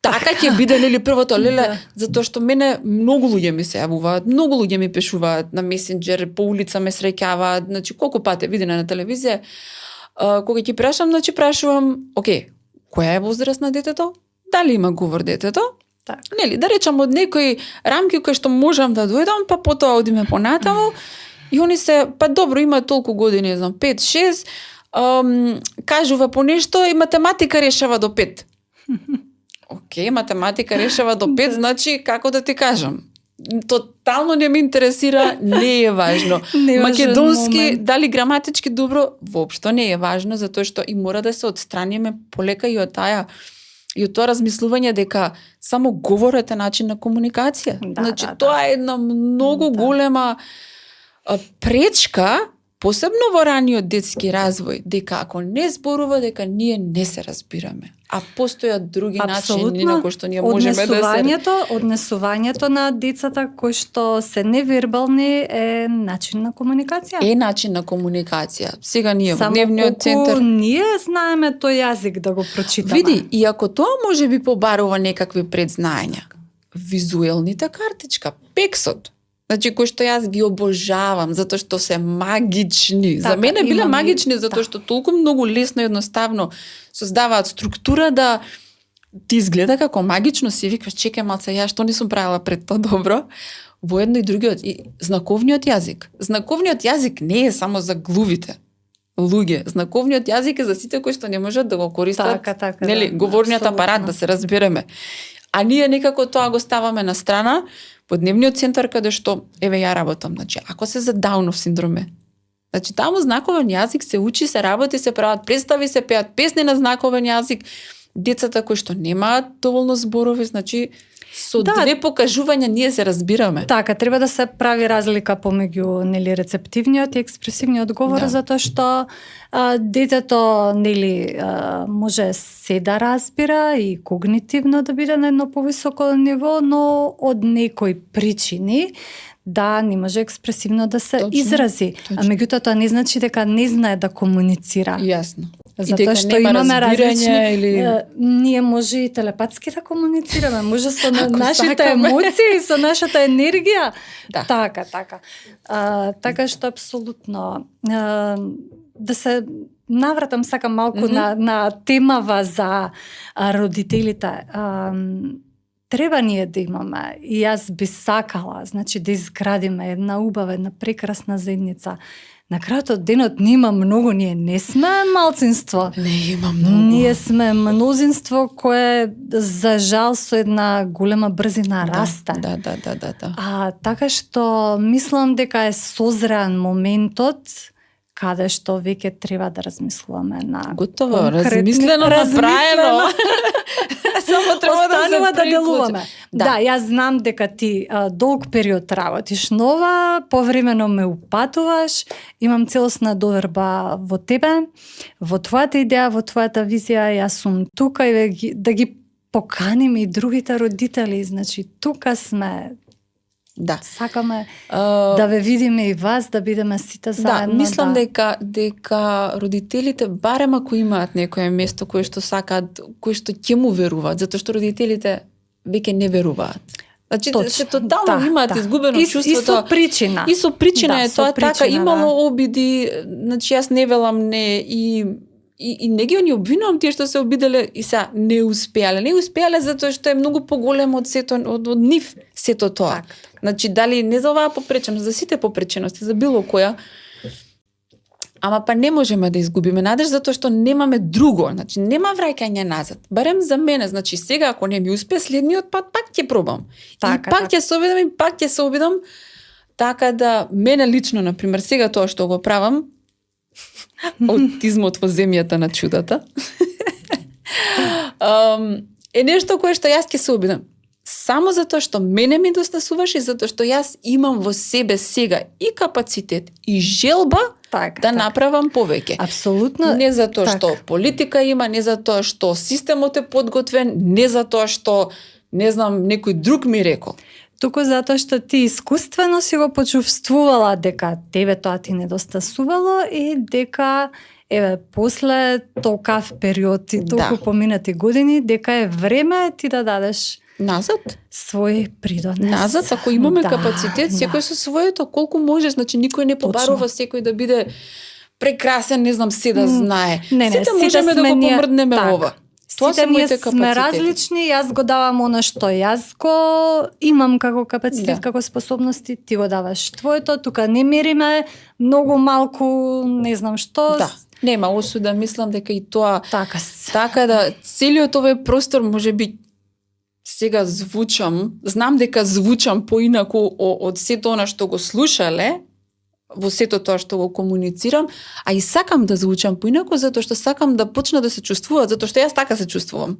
така ќе биде нели првото леле затоа што мене многу луѓе ми се јавуваат, многу луѓе ми пишуваат на месенџер, по улица ме среќаваат, значи колку пати видено на телевизија. Кога ќе прашам, значи прашувам, која е возраст на детето? Дали има говор детето? Так. Нели, да речам од некои рамки кои што можам да дојдам, па потоа одиме понатаму и они се, па добро, има толку години, не знам, 5-6, кажува по нешто и математика решава до 5. Математика решава до 5, значи како да ти кажам? Тотално не ме интересира, не е важно. Македонски, дали граматички добро, воопшто не е важно, затоа што и мора да се отстраниме полека и од тоа размислување дека само говорот е начин на комуникација. Тоа е една многу голема пречка, посебно во раниот детски развој, дека ако не зборува, дека ние не се разбираме. А постојат други начини на кои што ние можеме да се... Однесувањето на децата кои што се невербални е начин на комуникација. Сега ние во дневниот центар... Само ние знаеме тој јазик да го прочитаме. Види, и ако тоа може би побарува некакви предзнаења, визуелните картичка, пексот, значи кои што јас ги обожавам затоа што се магични. За мене биле магични затоа што толку многу лесно и едноставно создаваат структура да ти изгледа како магично, си викаш чекај малце, ја што не сум правила пред тоа добро. Во едно и другиот и знаковниот јазик. Знаковниот јазик не е само за глувите луѓе. Знаковниот јазик е за сите кои што не можат да го користат. Нели, говорниот апарат да се разбереме. А ние некако тоа го ставаме на страна во дневниот центар каде што ја работам, значи ако се за Даунов синдроме, значи таму знаковен јазик се учи, се работи, се прават представи, се пеат песни на знаковен јазик. Децата кои што немаат доволно зборови, значи со две покажувања ние се разбираме. Така, треба да се прави разлика помеѓу нели рецептивниот и експресивниот говор, затоа што детето нели може се да разбира и когнитивно да биде на едно повисоко ниво, но од некои причини не може експресивно да се изрази. А меѓутоа тоа не значи дека не знае да комуницира. Јасно. Затоа што имаме различни... Ние може и телепатски да комуницираме, може со нашите емоции, со нашата енергија. Така. Така што апсолутно да се навратам сакам малку на темава за родителите. Треба ние да имаме, и јас би сакала, значи да изградиме една убава, една прекрасна заедница. На крајот од денот не има многу, ние не сме малцинство. Не има многу. Ние сме мнозинство кое за жал со една голема брзина расте. Да. Така што мислам дека е созреан моментот каде што веќе треба да размислуваме на готово, размислено, направено. Само треба да делуваме. Јас знам дека ти долг период работиш нова, повремено ме упатуваш, имам целосна доверба во тебе, во твојата идеја, во твојата визија, јас сум тука и да ги поканиме и другите родители, значи тука сме. Да. Сакаме да ве видиме и вас, да бидеме сите заедно. Да, мислам дека родителите, барем ако имаат некое место кое што сакаат, кое што ќе му веруваат, затоа што родителите веќе не веруваат. Значи, се тотално имаат изгубено чувството. И со причина. И со причина е тоа така, имало обиди, значи јас не велам не и не ги обвинувам тие што се обиделе и се не успеале. Не успеале затоа што е многу поголемо од сето од нив сето тоа. Так. Значи дали не за оваа попреченост, за сите попречености, за било која. Ама па не можеме да изгубиме надеж затоа што немаме друго, значи нема враќање назад. Барем за мене, значи сега ако не ми успе следниот пат пак ќе пробам. Така, и пак ќе се обидам и пак ќе се обидам. Така да мене лично на пример сега тоа што го правам аутизмот во земјата на чудата. Е нешто кое што јас ќе се обидам. Само затоа што мене ми достасуваше и затоа што јас имам во себе сега и капацитет и желба да направам повеќе. Апсолутно. Не затоа што политика има, не затоа што системот е подготвен, не затоа што не знам некој друг ми рекол. Туку затоа што ти искуствено си го почувствувала дека тебе тоа ти недостасувало и дека после толкав период и толку поминати години, дека е време ти да дадеш назад свој придонес. Назад, ако имаме капацитет, секој со своето, колку може, значи никој не побарува секој да биде прекрасен, не знам, се да знае. Сите можеме да го помрднеме ова. Тоа се моите капацитети. Сме различни, јас го давам она што јас го имам како капацитет, како способности, ти го даваш твоето, тука не мериме многу малку, не знам што. Да. Нема осуда, мислам дека и тоа така да целиот овој простор може би сега знам дека звучам поинаку од сето она што го слушале, во сето тоа што го комуницирам, а и сакам да звучам поинаку затоа што сакам да почнат да се чувствуваат, затоа што јас така се чувствувам.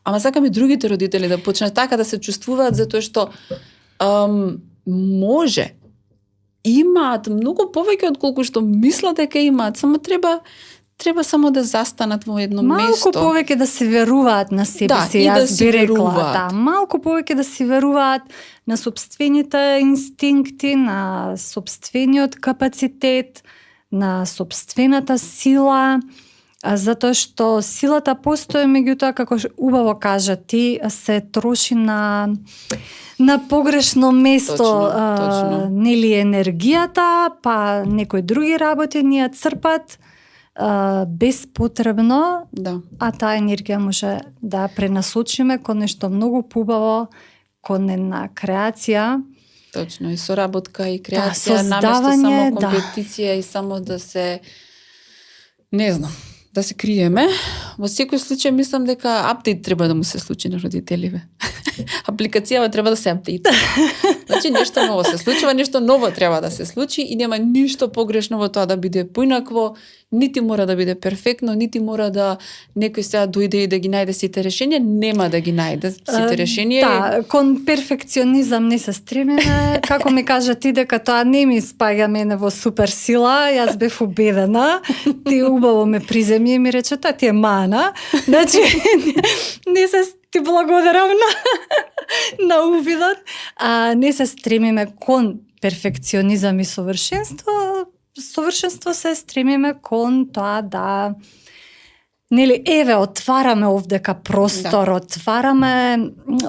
Ама сакам и другите родители да почнат така да се чувствуваат затоа што може имаат многу повеќе од колку што мислат дека имаат, само треба само да застанат во едно место. Малку повеќе да се веруваат на себе си, јас би рекла. Малку повеќе да се веруваат на сопствените инстинкти, на сопствениот капацитет, на сопствената сила, затоа што силата постои, меѓутоа, како убаво кажа ти, се троши на погрешно место. Точно. Нели енергијата, па некои други работи ни ја црпат, безпотребно, а таа енергија може да пренасочиме кон нешто многу побаво, кон една креација. Точно, и соработка и креација, наместо само компетиција и само да се, не знам, да се криеме. Во секој случај мислам дека апдейт треба да му се случи на родителиве. Апликацијава треба да се апдейтира. Значи нешто ново се случува, нешто ново треба да се случи и нема ништо погрешно во тоа да биде поинакво, нити мора да биде перфектно, нити мора да некој сега дојде и да ги најде сите решенија, нема да ги најде сите решенија. Да, кон перфекционизам не се стремиме. Како ми кажа ти дека тоа не ми спаѓа мене во суперсила, јас бев убедена. Ти убаво ме приземи и ми рече, тоа ти е мана. Значи, не се ти благодарам на увидот. Не се стремиме кон перфекционизам и совршенство. Совршенство се стремиме кон тоа да отвараме овдека простор,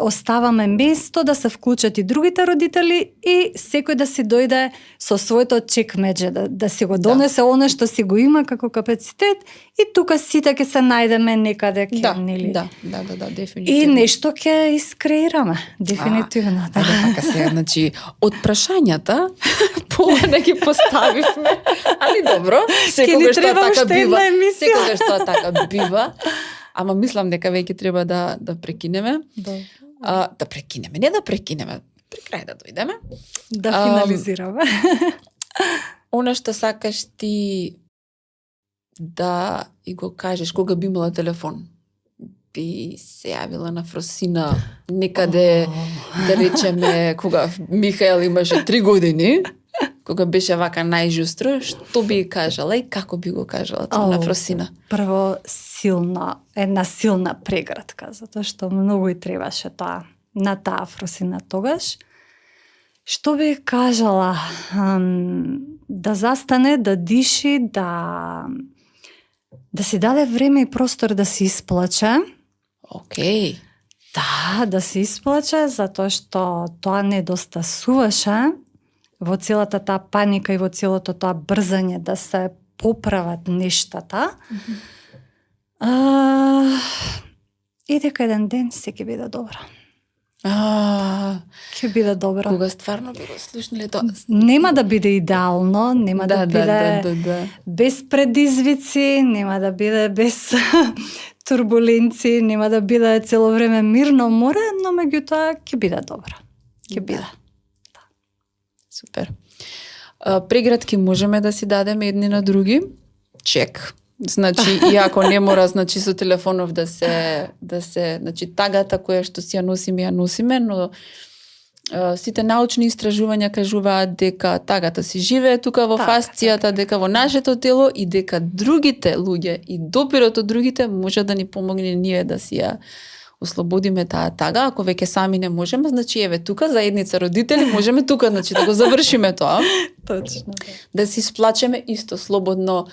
оставаме место да се вклучат и другите родители и секој да си дојде со своето чекмеџе, да си го донесе она што си го има како капацитет и тука сите ќе се најдеме некаде нели. Да, дефинитивно. И нешто ќе искреираме, дефинитивно. Така се, значи, од прашањата половина ги поставивме, али добро, секогаш тоа така бива. Секогаш тоа така бива. Ама мислам дека веќе треба да прекинеме. Да прекинеме, не да прекинеме, при крај да дојдеме. Да финализираме. Она што сакаш ти да и го кажеш кога би имала телефон, би се јавила на Фросина некаде, да речеме, кога Михаел имаше 3 години, кога беше вака најжустро, што би кажала и како би го кажала Црна Фросина? Прво една силна преградка, затоа што многу и требаше тоа на таа Фросина тогаш. Што би кажала? Да застане, да диши, да си даде време и простор да се исплаче. Океј. Да се исплаче, затоа што тоа недостасуваше во целата таа паника и во целото тоа брзање да се поправат нештата. И дека еден ден се ќе биде добро. Ќе биде добро. Кога стварно би го слушнале тоа? Нема да биде идеално, нема да биде без предизвици, нема да биде без турбуленции, нема да биде цело време мирно море, но меѓутоа ќе биде добро. Ќе биде. Супер. Преградки можеме да си дадеме едни на други. Чек. Значи, иако не мора, значи со телефонов да се, значи тагата која што си ја носиме, но сите научни истражувања кажуваат дека тагата си живее тука во фасцијата, дека во нашето тело и дека другите луѓе и допирот од другите може да ни помогне ние да си ја ослободиме таа тага. Ако веќе сами не можеме, значи еве тука заедница родители можеме тука, значи да го завршиме тоа. Точно. Да си сплачеме исто слободно.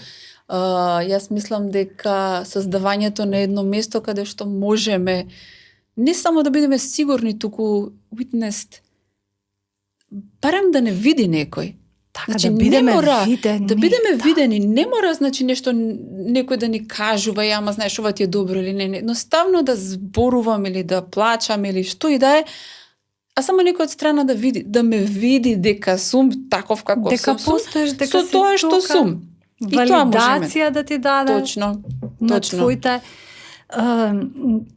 Јас мислам дека создавањето на едно место каде што можеме не само да бидеме сигурни, туку witnessed, барем да не види некој. Така, значи, да бидеме видени. Да бидеме видени. Не мора, значи, нешто некој да ни кажува, ама знаеш, ова ти е добро или не. Едноставно да зборувам или да плачам или што и да е, а само некој од страна да види, да ме види дека сум таков каков дека сум. Постоеш, дека со тоа што сум. Валидација да ти даде. Точно. На твоите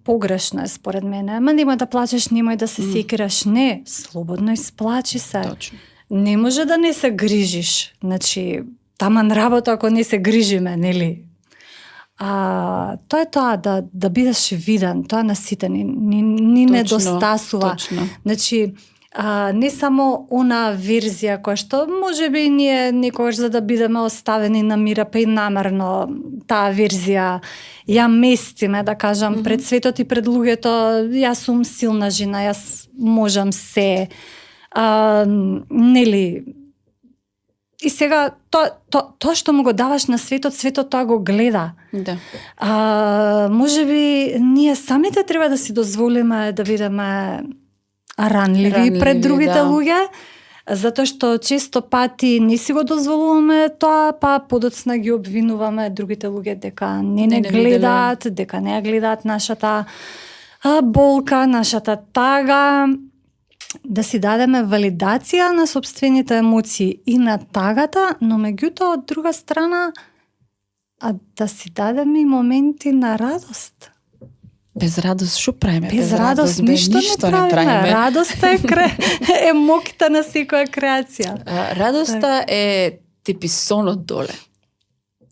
погрешно е според мене. Ама немој да плачеш, немој да се секираш. Не, слободно исплачи се. Точно. Не може да не се грижиш. Значи, таман работа ако не се грижиме, нели? Тоа е тоа, да бидеш виден, тоа на сите ни недостасува. Точно. Значи, не само она верзија која што можеби ние некогаш за да бидеме оставени на мира, па и намерно таа верзија ја местиме, да кажам, пред светот и пред луѓето, јас сум силна жена, јас можам се. Нели? И сега тоа што му го даваш на светот, светот тоа го гледа. Да. Можеби ние самите треба да си дозволиме да бидеме ранливи пред другите луѓе, затоа што често пати не си го дозволуваме тоа, па подоцна ги обвинуваме другите луѓе дека не гледаат, дека не ја гледаат нашата болка, нашата тага. Да си дадеме валидација на собствените емоции и на тагата, но меѓутоа од друга страна да си дадеме и моменти на радост. Без радост што правиме? Без радост ништо не правиме. Радост е мокта на секоја креација. Радоста е теписонот доле.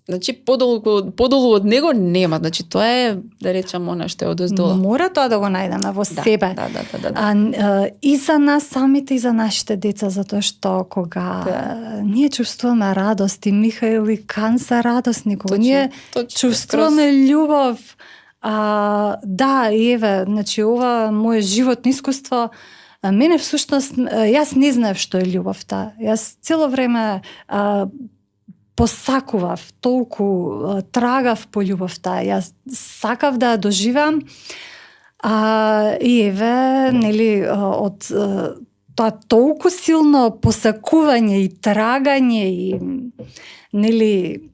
Значи подолу од него нема, значи тоа е да речам она што е одоздола. Мора тоа да го најдеме во себе. Да. И за нас самите и за нашите деца, затоа што кога ние чувствуваме радост, и Михаил и Кан се радосни, кога ние чувствуваме љубов, и еве, значи ова моје животно искуство, мене всушност јас не знаев што е љубовта. Јас цело време посакував, толку трагав по љубовта. Јас сакав да ја доживам. И еве, нели, од тоа толку силно посакување и трагање и нели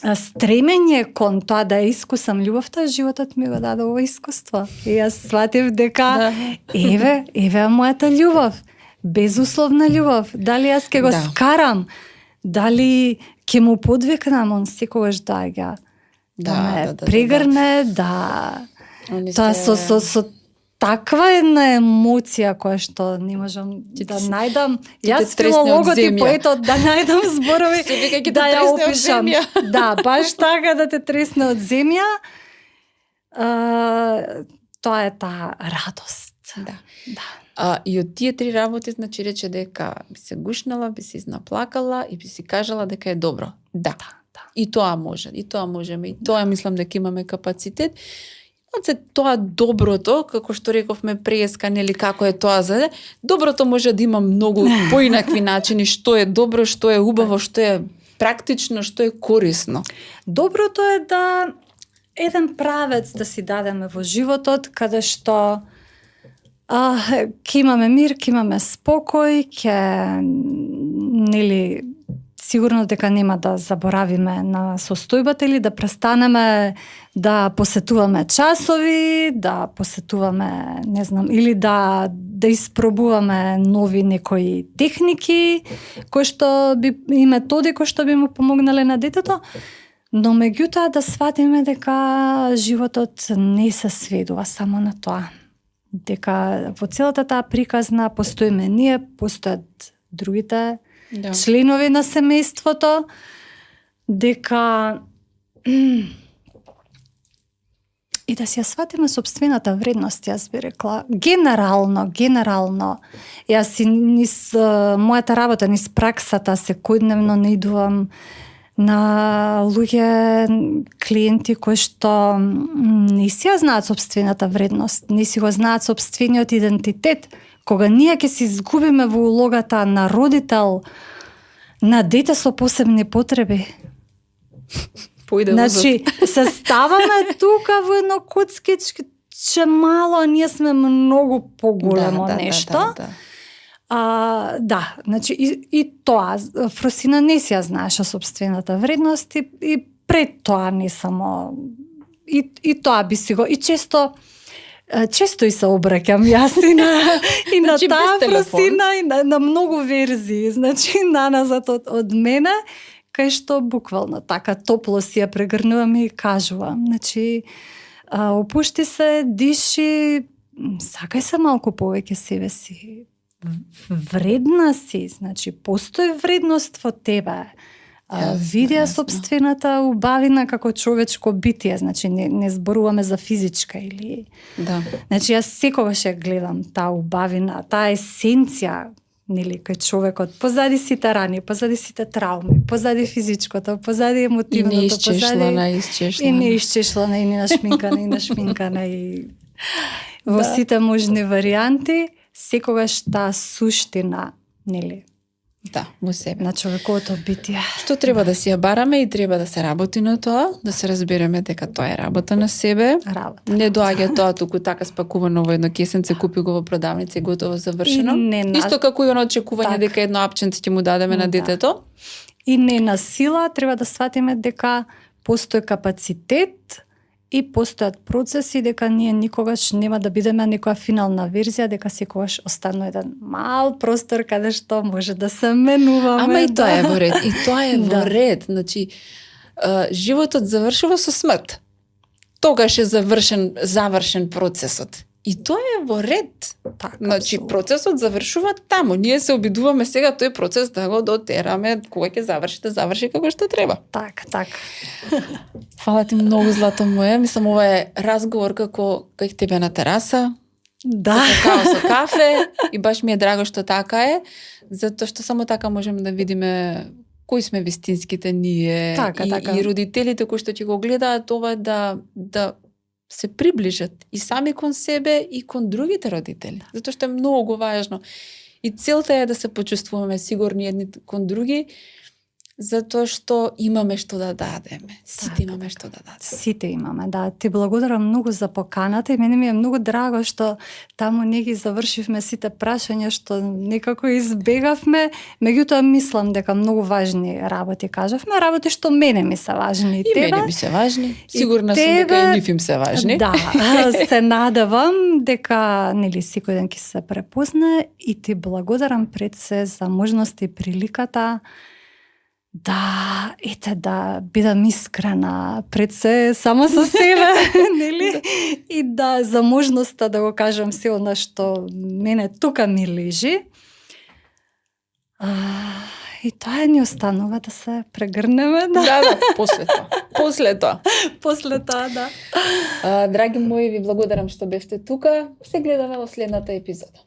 стремење кон тоа да ја искусам љубовта, животот ми го даде ова искуство. И јас сватив дека еве мојата љубов, безусловна љубов. Дали јас ќе го скарам, дали ќе му подвикнам, он секогаш доаѓа да ме прегрне, тоа со таква една емоција која што не можам да најдам. Јас филологот и поетот да најдам зборови да ја опишам. Да, баш така да те тресне од земја. Тоа е таа радост. Да. И од тие 3 работи, значи, рече дека би се гушнала, би се изнаплакала и би си кажала дека е добро. Да. И тоа може, и тоа можеме, и тоа мислам дека имаме капацитет. Се тоа доброто, како што рековме преска, нели, како е тоа за доброто може да има многу поинакви начини, што е добро, што е убаво, што е практично, што е корисно. Доброто е да еден правец да си дадеме во животот, каде што ќе имаме мир, ќе имаме спокој, ќе, нели, сигурно дека нема да заборавиме на состојбата или да престанеме да посетуваме часови, да посетуваме, не знам, или да испробуваме нови некои техники, кои што би и методи кои што би му помогнале на детето, но меѓутоа да сватиме дека животот не се сведува само на тоа. Дека во целата таа приказна постоиме ние, постојат другите членови на семејството, дека и да си ја сватиме собствената вредност, јас би рекла. Генерално, јас и низ мојата работа, низ праксата, секојдневно наидувам на луѓе, клиенти кои што не си ја знаат собствената вредност, не си го знаат собствениот идентитет. Кога ние ќе се изгубиме во улогата на родител, на дете со посебни потреби, значи, се ставаме тука во едно коцкиче мало, а ние сме многу поголемо нешто. Значи, и тоа, Фросина не си ја знаеше собствената вредност и пред тоа не само, и тоа би си го, и често и се обраќам јас и на значи, таа Фросина и на многу верзии, значи наназад од мене, кај што буквално така топло си ја прегрнувам и кажувам. Значи, опушти се, диши, сакај се малку повеќе себе си. Вредна си, значи постои вредност во тебе. Види собствената убавина како човечко битие, значи не зборуваме за физичка или... Да. Значи јас секогаш ја гледам таа убавина, таа есенција, нели, кај човекот, позади сите рани, позади сите трауми, позади физичкото, позади емотивното, и неисчешлана, и нашминкана, и во сите можни варианти, секогаш таа суштина, нели, во себе. На човековото битие. Што треба да си ја бараме и треба да се работи на тоа, да се разбереме дека тоа е работа на себе. Не доаѓа тоа туку така спакувано во едно кесенце, купи го во продавница и готово завршено. Исто како и оно очекување дека едно апченце ќе му дадеме на детето. И не на сила, треба да сватиме дека постои капацитет и постојат процеси, дека ние никогаш нема да бидеме некоја финална верзија, дека секогаш останува еден мал простор каде што може да се менуваме. Ама и тоа е во ред. И тоа е во ред. Значи, животот завршува со смрт. Тогаш е завршен процесот. И тоа е во ред. Так, значи, процесот завршува таму. Ние се обидуваме сега тој процес да го дотераме, кога ќе заврши како што треба. Так. Фала ти многу, злато моје. Мислам, ова е разговор како кај тебе на тераса. Да. Со кафе. И баш ми е драго што така е, затоа што само така можеме да видиме кои сме вистинските ние. Така. И родителите кои што ќе го гледаат ова да се приближат и сами кон себе и кон другите родители. Затоа што е многу важно. И целта е да се почувствуваме сигурни едни кон други, затоа што имаме што да дадеме. Сите имаме што да дадеме. Сите имаме, да. Ти благодарам многу за поканата и мене ми е многу драго што таму не ги завршивме сите прашања што некако избегавме, меѓутоа мислам дека многу важни работи кажавме, работи што мене ми се важни. И тебе, мене ми се важни. Сигурна сум дека и нив им се важни. Да, се надевам дека нели секој ден ќе се препозна и ти благодарам пред се за можноста и приликата да бидам искрена пред се само со себе, нели? И да за можноста да го кажам се она што мене тука ми лежи. И тоа ни останува да се прегрнеме. Да, после тоа. После тоа, да. Драги мои, ви благодарам што бевте тука. Се гледаме во следната епизода.